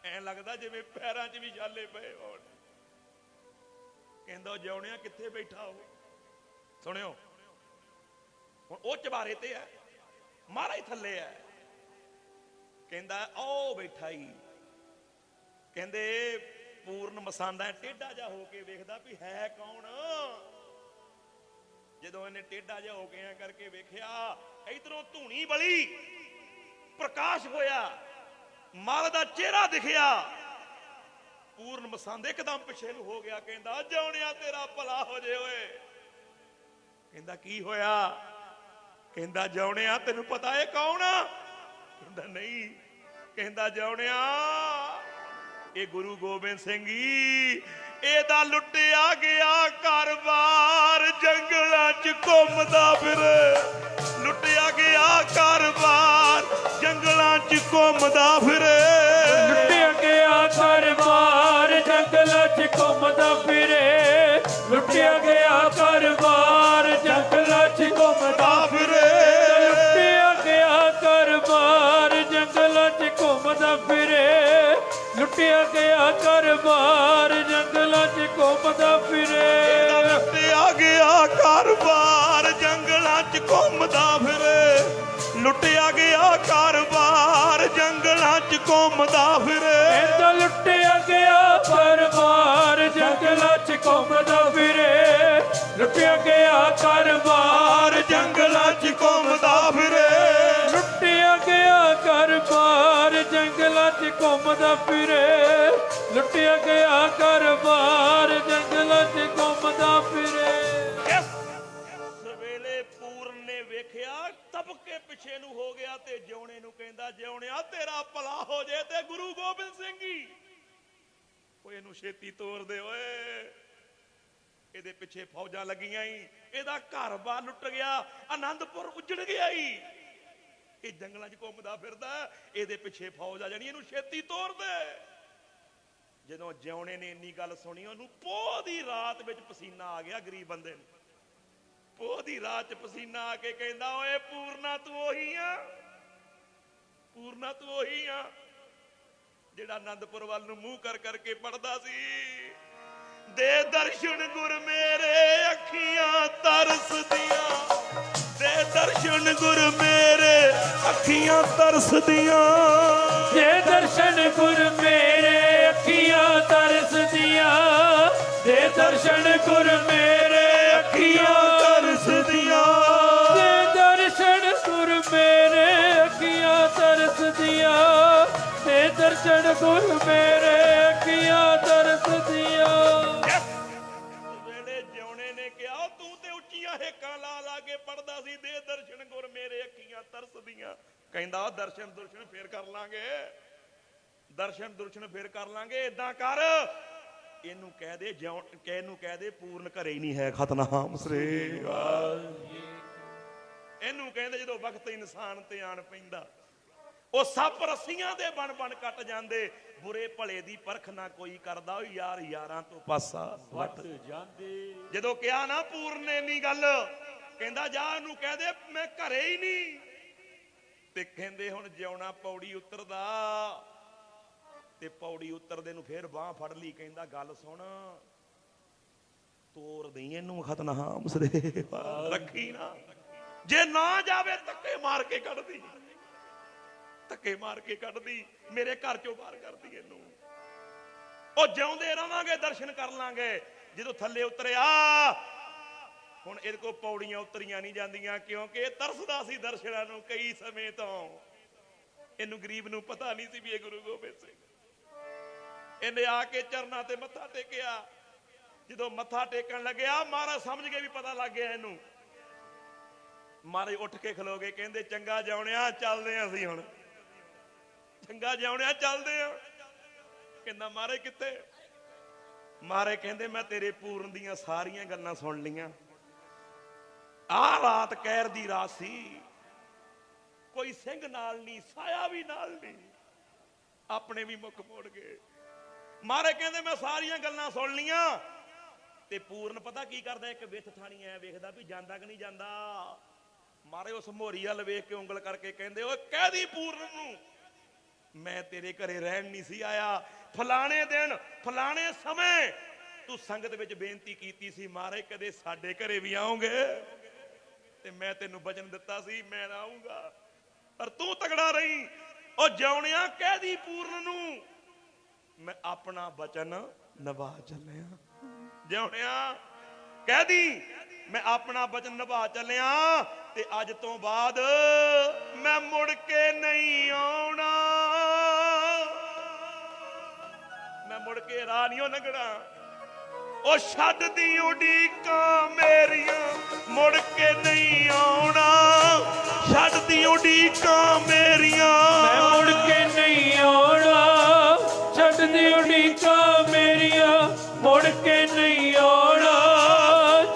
ਐ ਲੱਗਦਾ ਜਿਵੇਂ ਪੈਰਾਂ 'ਚ ਵੀ ਛਾਲੇ ਪਏ ਹੋਣ। ਕਹਿੰਦਾ ਉਹ ਜਿਉਣਿਆ ਕਿੱਥੇ ਬੈਠਾ ਉਹ? ਸੁਣਿਓ, ਹੁਣ ਉਹ ਚਬਾਰੇ ਤੇ ਹੈ, ਮਹਾਰਾਜ ਥੱਲੇ ਹੈ। ਕਹਿੰਦਾ ਉਹ ਬੈਠਾ ਹੀ। ਕਹਿੰਦੇ ਪੂਰਨ ਮਸਾਂਦਾ ਟੇਢਾ ਜਿਹਾ ਹੋ ਕੇ ਵੇਖਦਾ ਵੀ ਹੈ ਕੌਣ। ਜਦੋਂ ਇਹਨੇ ਟੇਢਾ ਜਿਹਾ ਹੋ ਕੇ ਐ ਕਰਕੇ ਵੇਖਿਆ, ਇਧਰੋਂ ਧੂਣੀ ਬਲੀ, ਪ੍ਰਕਾਸ਼ ਹੋਇਆ, ਮਲ ਦਾ ਚਿਹਰਾ ਦਿਖਿਆ। ਪੂਰਨ ਮਸੰਦ ਇੱਕਦਮ ਪਿੱਛੇ ਨੂੰ ਹੋ ਗਿਆ। ਕਹਿੰਦਾ ਜਿਉਣਿਆ ਤੇਰਾ ਭਲਾ ਹੋ ਜੇ ਓਏ। ਕਹਿੰਦਾ ਕੀ ਹੋਇਆ? ਕਹਿੰਦਾ ਜਿਉਣਿਆ ਤੈਨੂੰ ਪਤਾ ਇਹ ਕੌਣ ਆ? ਕਹਿੰਦਾ ਨਹੀਂ। ਕਹਿੰਦਾ ਜਿਉਣਿਆ ਇਹ ਗੁਰੂ ਗੋਬਿੰਦ ਸਿੰਘ ਜੀ, ਇਹਦਾ ਲੁੱਟਿਆ ਗਿਆ ਘਰ-ਬਾਰ ਜੰਗਲਾਂ 'ਚ ਘੁੰਮਦਾ ਫਿਰੇ। ਲੁੱਟਿਆ ਗਿਆ ਘਰ-ਬਾਰ ਜੰਗਲਾਂ 'ਚ ਘੁੰਮਦਾ ਫਿਰੇ। ਲੁੱਟਿਆ ਗਿਆ ਘਰ-ਬਾਰ ਜੰਗਲਾਂ 'ਚ ਘੁੰਮਦਾ ਫਿਰੇ। ਲੁੱਟਿਆ ਗਿਆ ਘਰ-ਬਾਰ ਜੰਗਲਾਂ 'ਚ ਘੁੰਮਦਾ ਫਿਰੇ। ਲੁੱਟਿਆ ਗਿਆ ਘਰ-ਬਾਰ ਜੰਗਲਾਂ 'ਚ ਘੁੰਮਦਾ ਫਿਰੇ। ਲੁੱਟਿਆ ਗਿਆ ਘਰ-ਬਾਰ ਜੰਗਲਾਂ 'ਚ ਘੁੰਮਦਾ ਫਿਰੇ। ਲੁੱਟਿਆ ਗਿਆ ਘਰ-ਬਾਰ ਜੰਗਲਾਂ 'ਚ ਘੁੰਮਦਾ ਫਿਰੇ। ਲੁੱਟਿਆ ਗਿਆ ਘਰ-ਬਾਰ ਜੰਗਲਾਂ 'ਚ ਘੁੰਮਦਾ ਫਿਰੇ। ਇਹਦਾ ਲੁੱਟਿਆ ਗਿਆ ਘਰ-ਬਾਰ ਜੰਗਲਾਂ 'ਚ ਘੁੰਮਦਾ ਫਿਰੇ। ਲੁੱਟਿਆ ਗਿਆ ਘਰ-ਬਾਰ ਜੰਗਲਾਂ 'ਚ ਘੁੰਮਦਾ ਫਿਰੇ। ਲੁੱਟਿਆ ਗਿਆ ਘਰ-ਬਾਰ ਜੰਗਲਾਂ 'ਚ ਘੁੰਮਦਾ ਫਿਰੇ। ਲੁੱਟਿਆ ਗਿਆ ਘਰ-ਬਾਰ ਜੰਗਲਾਂ 'ਚ ਘੁੰਮਦਾ ਫਿਰੇ। ਸਵੇਲੇ ਪੂਰਨ ਨੇ ਵੇਖਿਆ, ਤਬਕੇ ਪਿੱਛੇ ਨੂੰ ਹੋ ਗਿਆ ਤੇ ਜਿਉਣੇ ਨੂੰ ਕਹਿੰਦਾ ਜਿਉਣਿਆ ਤੇਰਾ ਭਲਾ ਹੋ ਜੇ ਤੇ ਗੁਰੂ ਗੋਬਿੰਦ ਸਿੰਘ ਜੀ ਓਏ ਇਹਨੂੰ ਛੇਤੀ ਤੋਰ ਦੇ ਓਏ। ਇਹਦੇ ਪਿੱਛੇ ਫੌਜਾਂ ਲੱਗੀਆਂ ਹੀ, ਇਹਦਾ ਘਰ-ਬਾਰ ਲੁੱਟ ਗਿਆ, ਆਨੰਦਪੁਰ ਉੱਜੜ ਗਿਆ ਹੀ। ਇਹ ਜੰਗਲਾਂ 'ਚ ਘੁੰਮਦਾ ਫਿਰਦਾ, ਇਹਦੇ ਪਿੱਛੇ ਫੌਜ ਆ ਜਾਣੀ, ਇਹਨੂੰ ਛੇਤੀ ਤੋਰ ਦੇ। ਜਦੋਂ ਜਿਉਣੇ ਨੇ ਇੰਨੀ ਗੱਲ ਸੁਣੀ, ਉਹਨੂੰ ਪੋਹ ਦੀ ਰਾਤ ਵਿੱਚ ਪਸੀਨਾ ਆ ਗਿਆ। ਗਰੀਬ ਬੰਦੇ ਨੂੰ ਪੋਹ ਦੀ ਰਾਤ 'ਚ ਪਸੀਨਾ ਆ ਕੇ ਕਹਿੰਦਾ ਓਏ ਪੂਰਨਾ ਤੂੰ ਉਹੀ ਆ, ਪੂਰਨਾ ਤੂੰ ਉਹੀ ਆ ਜਿਹੜਾ ਆਨੰਦਪੁਰ ਵੱਲ ਨੂੰ ਮੂੰਹ ਕਰ ਕਰਕੇ ਪੜਦਾ ਸੀ। ਦੇ ਦਰਸ਼ਨ ਗੁਰ ਮੇਰੇ ਅੱਖੀਆਂ ਤਰਸਦੀਆਂ। ਦੇ ਦਰਸ਼ਨ ਗੁਰ ਮੇਰੇ ਅੱਖੀਆਂ ਤਰਸਦੀਆਂ। ਦੇ ਦਰਸ਼ਨ ਗੁਰ ਮੇਰੇ ਅੱਖੀਆਂ ਤਰਸਦੀਆਂ। ਦੇ ਦਰਸ਼ਨ ਗੁਰ ਮੇਰੇ ਅੱਖੀਆਂ ਤਰਸਦੀਆਂ, ਦੇ ਦਰਸ਼ਨ ਗੁਰ ਮੇਰੇ ਅੱਖੀਆਂ ਤਰਸਦੀਆਂ, ਦੇ ਦਰਸ਼ਨ ਗੁਰ ਮੇਰੇ ਅੱਖੀਆਂ ਤਰਸਦੀਆਂ। ਵੇਲੇ ਜਿਉਣੇ ਨੇ ਕਿਹਾ ਤੂੰ ਤੇ ਉੱਚੀਆਂ ਹੇਕਾਂ ਲਾ ਲਾ ਕੇ ਪੜਦਾ ਸੀ, ਦੇ ਦਰਸ਼ਨ ਗੁਰ ਮੇਰੇ ਅੱਖੀਆਂ ਤਰਸਦੀਆਂ। ਕਹਿੰਦਾ ਦਰਸ਼ਨ ਦੁਰਸ਼ਨ ਫੇਰ ਕਰ ਲਾਂਗੇ, ਦਰਸ਼ਨ ਦੁਰਸ਼ਨ ਫੇਰ ਕਰ ਲਾਂਗੇ। ਏਦਾਂ ਕਰ ਇਹਨੂੰ ਕਹਿ ਦੇ ਇਹਨੂੰ ਕਹਿ ਦੇ ਪੂਰਨ ਘਰੇ ਹੀ ਨਹੀਂ ਹੈ ਖਤਨਾਮ ਸ੍ਰੀ ਇਹਨੂੰ ਕਹਿੰਦੇ ਜਦੋਂ ਵਕਤ ਇਨਸਾਨ ਤੇ ਆਣ ਪੈਂਦਾ ਉਹ ਸੱਪ ਰੱਸੀਆਂ ਦੇ ਬਣ ਬਣ ਕੱਟ ਜਾਂਦੇ, ਬੁਰੇ ਭਲੇ ਦੀ ਪਰਖ ਨਾ ਕੋਈ ਕਰਦਾ, ਉਹ ਯਾਰ ਯਾਰਾਂ ਤੋਂ ਪਾਸਾ ਵੱਟ ਜਾਂਦੇ। ਜਦੋਂ ਕਿਹਾ ਨਾ ਪੂਰਨ ਨੇ ਨਹੀਂ ਗੱਲ, ਕਹਿੰਦਾ ਜਾ ਉਹਨੂੰ ਕਹਿ ਦੇ ਮੈਂ ਘਰੇ ਹੀ ਨਹੀਂ। ਤੇ ਕਹਿੰਦੇ ਹੁਣ ਜਿਉਣਾ ਪੌੜੀ ਉਤਰਦਾ, ਤੇ ਪੌੜੀ ਉਤਰਦੇ ਨੂੰ ਫੇਰ ਬਾਹ ਫੜ ਲਈ, ਕਹਿੰਦਾ ਗੱਲ ਸੁਣ ਤੋਰ ਦਈ ਇਹਨੂੰ ਖਤਨਾਮ ਸ੍ਰੀ ਰੱਖੀ ਨਾ, ਜੇ ਨਾ ਜਾਵੇ ਧੱਕੇ ਮਾਰ ਕੇ ਕੱਢਦੀ, ਧੱਕੇ ਮਾਰ ਕੇ ਕੱਢਦੀ, ਮੇਰੇ ਘਰ ਚੋਂ ਬਾਹਰ ਕਰਦੀ ਇਹਨੂੰ। ਉਹ ਜਿਉਂਦੇ ਰਵਾਂਗੇ ਦਰਸ਼ਨ ਕਰ ਲਾਂਗੇ। ਜਦੋਂ ਥੱਲੇ ਉਤਰਿਆ ਹੁਣ ਇਹਦੇ ਕੋਲ ਪੌੜੀਆਂ ਉਤਰੀਆਂ ਨਹੀਂ ਜਾਂਦੀਆਂ, ਕਿਉਂਕਿ ਇਹ ਤਰਸਦਾ ਸੀ ਦਰਸ਼ਨਾਂ ਨੂੰ ਕਈ ਸਮੇਂ ਤੋਂ। ਇਹਨੂੰ ਗਰੀਬ ਨੂੰ ਪਤਾ ਨਹੀਂ ਸੀ ਵੀ ਇਹ ਗੁਰੂ ਗੋਬਿੰਦ ਸਿੰਘ। ਇਹਨੇ ਆ ਕੇ ਚਰਨਾਂ ਤੇ ਮੱਥਾ ਟੇਕਿਆ। ਜਦੋਂ ਮੱਥਾ ਟੇਕਣ ਲੱਗਿਆ ਮਹਾਰਾਜ ਸਮਝ ਗਏ ਵੀ ਪਤਾ ਲੱਗ ਗਿਆ ਇਹਨੂੰ। ਮਹਾਰਾਜ ਉੱਠ ਕੇ ਖਲੋ ਗਏ, ਕਹਿੰਦੇ ਚੰਗਾ ਜਾਉਣਿਆ ਚੱਲਦੇ ਆਂ ਅਸੀਂ ਹੁਣ, ਚੰਗਾ ਜਾਉਣਿਆ ਚੱਲਦੇ ਆਂ। ਕਹਿੰਦਾ ਮਹਾਰਾਜ ਕਿੱਥੇ? ਮਹਾਰਾਜ ਕਹਿੰਦੇ ਮੈਂ ਤੇਰੇ ਪੂਰਨ ਦੀਆਂ ਸਾਰੀਆਂ ਗੱਲਾਂ ਸੁਣ ਲਈਆਂ। ਆਹ ਰਾਤ ਕਹਿਰ ਦੀ ਰਾਤ ਸੀ, ਕੋਈ ਸਿੰਘ ਨਾਲ ਨਹੀਂ, ਸਾਇਆ ਵੀ ਨਾਲ ਨਹੀਂ, ਆਪਣੇ ਵੀ ਮੁੱਖ ਮੋੜ ਗਏ। ਮਹਾਰਾਜ ਕਹਿੰਦੇ ਮੈਂ ਸਾਰੀਆਂ ਗੱਲਾਂ ਸੁਣ ਲੀਆਂ। ਤੇ ਪੂਰਨ ਪਤਾ ਕੀ ਕਰਦਾ, ਇੱਕ ਵਿੱਥ ਥਾਣੀ ਐ ਵੇਖਦਾ ਵੀ ਜਾਂਦਾ ਕਿ ਨਹੀਂ ਜਾਂਦਾ। ਮਹਾਰਾਜ ਉਸ ਮੋਰੀ ਵੱਲ ਵੇਖ ਕੇ ਉਂਗਲ ਕਰਕੇ ਕਹਿੰਦੇ ਓਏ ਕਹਿ ਦੀ ਪੂਰਨ ਨੂੰ ਮੈਂ ਤੇਰੇ ਘਰੇ ਰਹਿਣ ਨਹੀਂ ਸੀ ਆਇਆ, ਫਲਾਣੇ ਦਿਨ ਫਲਾਣੇ ਸਮੇਂ ਤੂੰ ਸੰਗਤ ਵਿੱਚ ਬੇਨਤੀ ਕੀਤੀ ਸੀ ਮਹਾਰਾਜ ਕਦੇ ਸਾਡੇ ਘਰੇ ਵੀ ਆਉਂਗੇ, ਤੇ ਮੈਂ ਤੈਨੂੰ ਵਚਨ ਦਿੱਤਾ ਸੀ ਮੈਂ ਆਉਂਗਾ, ਪਰ ਤੂੰ ਤਗੜਾ ਰਹੀ। ਉਹ ਜਿਉਣਿਆ ਕਹਿ ਦੀ ਪੂਰਨ ਨੂੰ ਮੈਂ ਆਪਣਾ ਵਚਨ ਨਿਭਾ ਚੱਲਿਆ। ਜਿਉਣਿਆ ਕਹਿ ਦੀ ਮੈਂ ਆਪਣਾ ਵਚਨ ਨਿਭਾ ਚੱਲਿਆ, ਤੇ ਅੱਜ ਤੋਂ ਬਾਅਦ ਮੈਂ ਮੁੜ ਕੇ ਨਹੀਂ ਆਉਣਾ, ਮੈਂ ਮੁੜ ਕੇ ਰਾਹ ਨਹੀਂ ਲੰਘਣਾ। ਉਹ ਛੱਡ ਦੀ ਉਡੀਕਾਂ ਮੇਰੀਆਂ ਮੁੜ ਕੇ ਨਹੀਂ ਆਉਣਾ, ਛੱਡ ਦੀ ਉਡੀਕਾਂ ਮੇਰੀਆਂ ਮੈਂ ਮੁੜ ਕੇ ਨਹੀਂ ਆਉਣਾ, ਛੱਡ ਦੀ ਉਡੀਕਾਂ ਮੇਰੀਆਂ ਮੁੜ ਕੇ ਨਹੀਂ ਆਉਣਾ,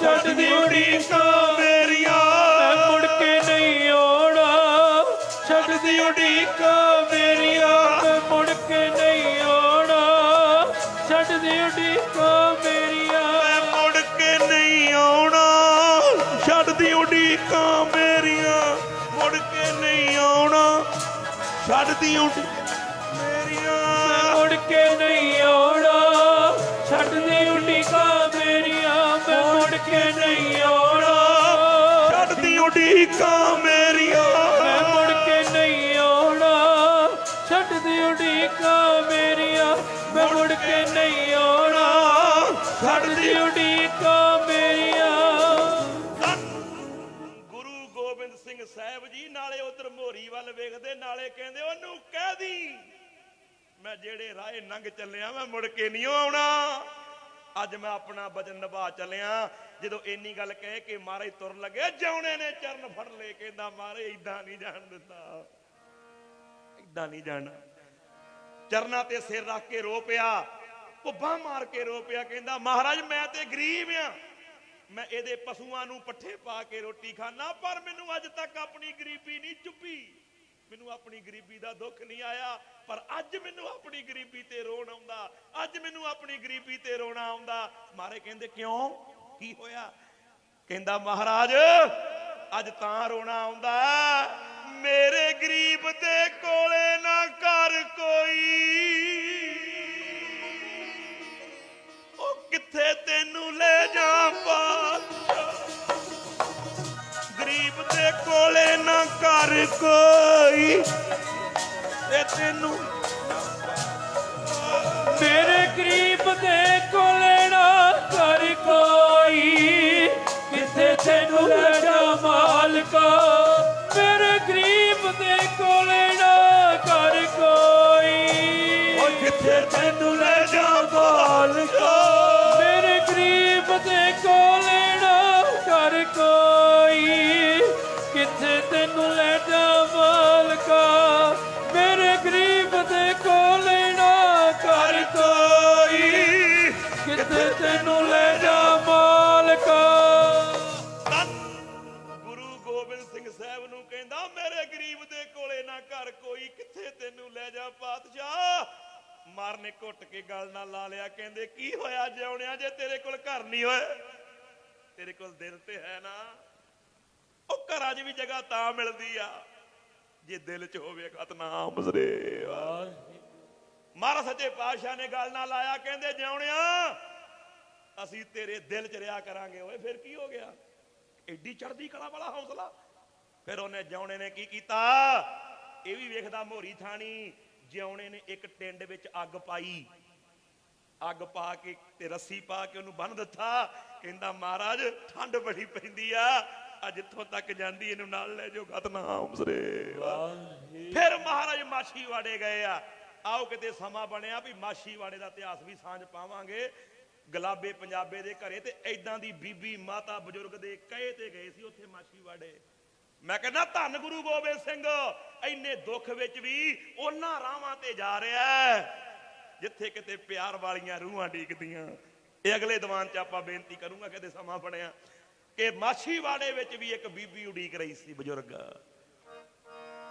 ਛੱਡ ਦੀ ਉਡੀਕਾਂ ਮੇਰੀਆਂ ਮੈਂ ਮੁੜ ਕੇ ਨਹੀਂ ਆਉਣਾ, ਛੱਡ ਦੀ ਉਡੀਕਾਂ ਮੇਰੀਆਂ ਮੈਂ ਮੁੜ ਕੇ ਨਹੀਂ ਆਉਣਾ, ਛੱਡ ਦੀ ਉਡੀਕਾਂ ਮੇਰੀਆਂ ਮੈਂ ਮੁੜ ਕੇ ਨਹੀਂ ਆਉਣਾ, ਛੱਡ ਦੀ ਉਡੀਕਾਂ ਮੇਰੀਆਂ ਮੁੜ ਕੇ ਨਹੀਂ ਆਉਣਾ, ਛੱਡ ਦੀ ਮੇਰੀਆਂ ਮੈਂ ਮੁੜ ਕੇ ਨਹੀਂ ਆਉਣਾ, ਛੱਡ ਦੀ ਉਡੀਕਾਂ ਮੇਰੀਆਂ ਮੈਂ ਮੁੜ ਕੇ ਨਹੀਂ ਆਉਣਾ, ਛੱਡ ਦੀ ਉਡੀਕਾਂ ਮੇਰੀਆਂ ਮੈਂ ਮੁੜ ਕੇ ਨਹੀਂ ਆਉਣਾ, ਛੱਡ ਦੀ ਉਡੀਕਾਂ ਮੇਰੀਆਂ ਮੈਂ ਮੁੜ ਕੇ ਨਹੀਂ ਆਉਣਾ, ਛੱਡ ਦੀ ਉਡੀਕਾਂ ਮੇਰੀਆਂ। ਗੁਰੂ ਗੋਬਿੰਦ ਸਿੰਘ ਸਾਹਿਬ ਜੀ ਨਾਲੇ ਉਧਰ ਮੋਰੀ ਵੱਲ ਵੇਖਦੇ, ਨਾਲੇ ਕਹਿੰਦੇ ਉਹਨੂੰ ਕਹਿ ਦੀ ਮੈਂ ਜਿਹੜੇ ਰਾਹ ਲੰਘ ਚੱਲਿਆ ਮੈਂ ਮੁੜ ਕੇ ਨਹੀਂ ਆਉਣਾ, ਅੱਜ ਮੈਂ ਆਪਣਾ ਵਚਨ ਨਿਭਾ ਚੱਲਿਆ। ਜਦੋਂ ਇੰਨੀ ਗੱਲ ਕਹਿ ਕੇ ਮਹਾਰਾਜ ਤੁਰਨ ਲੱਗੇ, ਜਿਉਣੇ ਨੇ ਚਰਨ ਫੜ ਲਏ, ਕਹਿੰਦਾ ਮਹਾਰਾਜ ਏਦਾਂ ਨਹੀਂ ਜਾਣ ਦਿੰਦਾ, ਏਦਾਂ ਨਹੀਂ ਜਾਣਾ। ਚਰਨਾਂ ਤੇ ਸਿਰ ਰੱਖ ਕੇ ਰੋ ਪਿਆ, ਭੁੱਬਾਂ ਮਾਰ ਕੇ ਰੋ ਪਿਆ, ਕਹਿੰਦਾ ਮਹਾਰਾਜ ਮੈਂ ਤੇ ਗਰੀਬ ਆ, ਮੈਂ ਇਹਦੇ ਪਸ਼ੂਆਂ ਨੂੰ ਪੱਠੇ ਪਾ ਕੇ ਰੋਟੀ ਖਾਣਾ, ਪਰ ਮੈਨੂੰ ਅੱਜ ਤੱਕ ਆਪਣੀ ਗਰੀਬੀ ਨਹੀਂ ਚੁੱਭੀ, ਮੈਨੂੰ ਆਪਣੀ ਗਰੀਬੀ ਦਾ ਦੁੱਖ ਨਹੀਂ ਆਇਆ, ਪਰ ਅੱਜ ਮੈਨੂੰ ਆਪਣੀ ਗਰੀਬੀ ਤੇ ਰੋਣ ਆਉਂਦਾ, ਅੱਜ ਮੈਨੂੰ ਆਪਣੀ ਗਰੀਬੀ ਤੇ ਰੋਣਾ ਆਉਂਦਾ। ਮਹਾਰਾਜ ਕਹਿੰਦੇ ਕਿਉਂ ਕੀ ਹੋਇਆ? ਕਹਿੰਦਾ ਮਹਾਰਾਜ ਅੱਜ ਤਾਂ ਰੋਣਾ ਆਉਂਦਾ, ਮੇਰੇ ਗਰੀਬ ਦੇ ਕੋਲੇ ਨਾ ਘਰ ਕੋਈ, ਉਹ ਕਿੱਥੇ ਤੈਨੂੰ ਲੈ ਜਾ ਪਾਤਸ਼ਾਹ, ਗਰੀਬ ਦੇ ਕੋਲੇ ਨਾ ਘਰ ਕੋਈ, ਤੇ ਤੈਨੂੰ ਮੇਰੇ ਗਰੀਬ ਦੇ ਕੋਲੇ ਨਾ ਦੇ ਕੋਲੇ ਨਾ ਕਰ ਕੋਈ, ਉਹ ਜਿੱਥੇ ਤੈਨੂੰ ਲੈ ਜਾ ਮਾਲਕਾ, ਮੇਰੇ ਗਰੀਬ ਦੇ ਕੋਲੇ ਨਾ ਕਰ ਕੋਈ, ਕਿੱਥੇ ਤੈਨੂੰ ਲੈ ਜਾ ਮਾਲਕਾ, ਮੇਰੇ ਗਰੀਬ ਦੇ ਕੋਲੇ ਨਾ ਕਰ ਕੋਈ, ਕਿੱਥੇ ਤੈਨੂੰ ਲੈ ਜਾ ਮਾਲਕਾ। ਗੁਰੂ ਗੋਬਿੰਦ ਸਿੰਘ ਸਾਹਿਬ ਨੂੰ ਕਹਿੰਦਾ ਮੇਰੇ ਗਰੀਬ ਦੇ ਕੋਲੇ ਨਾ ਘਰ ਕੋਈ, ਕਿੱਥੇ ਤੈਨੂੰ ਲੈ ਜਾ ਪਾਤਸ਼ਾਹ। ਮਾਰ ਨੇ ਘੁੱਟ ਕੇ ਗਲ ਨਾਲ ਲਾ ਲਿਆ, ਕਹਿੰਦੇ ਕੀ ਹੋਇਆ ਜਿਉਣਿਆ ਜੇ ਤੇਰੇ ਕੋਲ ਘਰ ਨਹੀਂ ਹੋਏ, ਤੇਰੇ ਕੋਲ ਦਿਲ ਤੇ ਹੈ ਨਾ। ਉਹ ਘਰਾਂ 'ਚ ਵੀ ਜਗ੍ਹਾ ਤਾਂ ਮਿਲਦੀ ਆ ਜੇ ਦਿਲ 'ਚ ਹੋਵੇ ਸਤਿਨਾਮ ਸ੍ਰੀ ਵਾਹਿਗੁਰੂ। ਮਹਾਰਾਜ ਸੱਚੇ ਪਾਤਸ਼ਾਹ ਨੇ ਗੱਲ ਨਾਲ ਲਾਇਆ, ਕਹਿੰਦੇ ਜਿਉਣਿਆ ਅਸੀਂ ਤੇਰੇ ਦਿਲ 'ਚ ਰਿਹਾ ਕਰਾਂਗੇ। ਓਏ ਫਿਰ ਕੀ ਹੋ ਗਿਆ, ਐਡੀ ਚੜ੍ਹਦੀ ਕਲਾ ਵਾਲਾ ਹੌਸਲਾ। ਫਿਰ ਉਹਨੇ ਜਿਉਣੇ ਨੇ ਕੀ ਕੀਤਾ, ਇਹ ਵੀ ਵੇਖਦਾ ਮੋਰੀ ਥਾਣੀ। ਜਿਉਣੇ ਨੇ ਇੱਕ ਟਿੰਡ ਵਿੱਚ ਅੱਗ ਪਾਈ, ਅੱਗ ਪਾ ਕੇ ਤੇ ਰੱਸੀ ਪਾ ਕੇ ਉਹਨੂੰ ਬੰਨ ਦਿੱਤਾ। ਕਹਿੰਦਾ ਮਹਾਰਾਜ ਠੰਡ ਬੜੀ ਪੈਂਦੀ ਆ, ਜਿੱਥੋਂ ਤੱਕ ਜਾਂਦੀ ਇਹਨੂੰ ਨਾਲ ਲੈ ਜਾਓ ਸਤਿਨਾਮ ਸ੍ਰੀ ਵਾਹਿਗੁਰੂ। ਫਿਰ ਮਹਾਰਾਜ ਮਾਛੀਵਾੜੇ ਗਏ ਆ। ਆਓ ਕਿਤੇ ਸਮਾਂ ਬਣਿਆ ਵੀ ਮਾਛੀਵਾੜੇ ਦਾ ਇਤਿਹਾਸ ਵੀ ਸਾਂਝ ਪਾਵਾਂਗੇ। ਗੁਲਾਬੇ ਪੰਜਾਬੇ ਦੇ ਘਰੇ ਤੇ ਏਦਾਂ ਦੀ ਬੀਬੀ ਮਾਤਾ ਬਜ਼ੁਰਗ ਦੇ ਕਹੇ ਤੇ ਗਏ ਸੀ ਉੱਥੇ ਮਾਛੀਵਾੜੇ। ਮੈਂ ਕਹਿੰਦਾ ਧੰਨ ਗੁਰੂ ਗੋਬਿੰਦ ਸਿੰਘ ਇੰਨੇ ਦੁੱਖ ਵਿੱਚ ਵੀ ਉਹਨਾਂ ਰਾਹਾਂ ਤੇ ਜਾ ਰਿਹਾ ਜਿੱਥੇ ਕਿਤੇ ਪਿਆਰ ਵਾਲੀਆਂ ਰੂਹਾਂ ਡੀਕਦੀਆਂ। ਇਹ ਅਗਲੇ ਦੀਵਾਨ 'ਚ ਆਪਾਂ ਬੇਨਤੀ ਕਰੂੰਗਾ ਕਿਤੇ ਸਮਾਂ ਬਣਿਆ ਕਿ ਮਾਛੀਵਾੜੇ ਵਿੱਚ ਵੀ ਇੱਕ ਬੀਬੀ ਉਡੀਕ ਰਹੀ ਸੀ ਬਜ਼ੁਰਗ,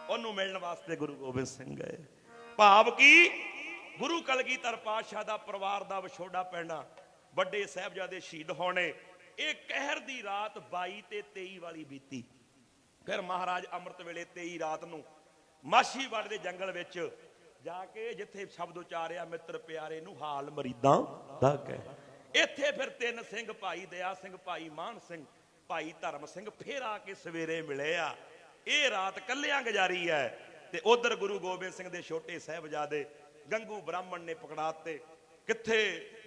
ਉਹਨੂੰ ਮਿਲਣ ਵਾਸਤੇ ਗੁਰੂ ਗੋਬਿੰਦ ਸਿੰਘ ਗਏ। ਭਾਵ ਕੀ ਗੁਰੂ ਕਲਗੀਧਰ ਪਾਤਸ਼ਾਹ ਦਾ ਪਰਿਵਾਰ ਦਾ ਵਿਛੋੜਾ ਪੈਣਾ, ਵੱਡੇ ਸਾਹਿਬਜ਼ਾਦੇ ਸ਼ਹੀਦ ਹੋਣੇ, ਇਹ ਕਹਿਰ ਦੀ ਰਾਤ 22 ਤੇ 23 ਵਾਲੀ ਬੀਤੀ। ਫਿਰ ਮਹਾਰਾਜ ਅੰਮ੍ਰਿਤ ਵੇਲੇ 23 ਰਾਤ ਨੂੰ ਮਾਛੀਵਾੜੇ ਦੇ ਜੰਗਲ ਵਿੱਚ ਜਾ ਕੇ ਜਿੱਥੇ ਸ਼ਬਦ ਉਚਾਰਿਆ ਮਿੱਤਰ ਪਿਆਰੇ ਨੂੰ ਹਾਲ ਮਰੀਦਾਂ ਦਾ ਕਹਿ। ਇੱਥੇ ਫਿਰ ਤਿੰਨ ਸਿੰਘ ਭਾਈ ਦਇਆ ਸਿੰਘ, ਭਾਈ ਮਾਨ ਸਿੰਘ, ਭਾਈ ਧਰਮ ਸਿੰਘ ਫਿਰ ਆ ਕੇ ਸਵੇਰੇ ਮਿਲੇ ਆ। ਇਹ ਰਾਤ ਕੱਲਿਆਂ ਗੁਜ਼ਾਰੀ ਹੈ। ਤੇ ਉਧਰ ਗੁਰੂ ਗੋਬਿੰਦ ਸਿੰਘ ਦੇ ਛੋਟੇ ਸਾਹਿਬਜ਼ਾਦੇ ਗੰਗੂ ਬ੍ਰਾਹਮਣ ਨੇ ਪਕੜਾਤੇ। ਕਿੱਥੇ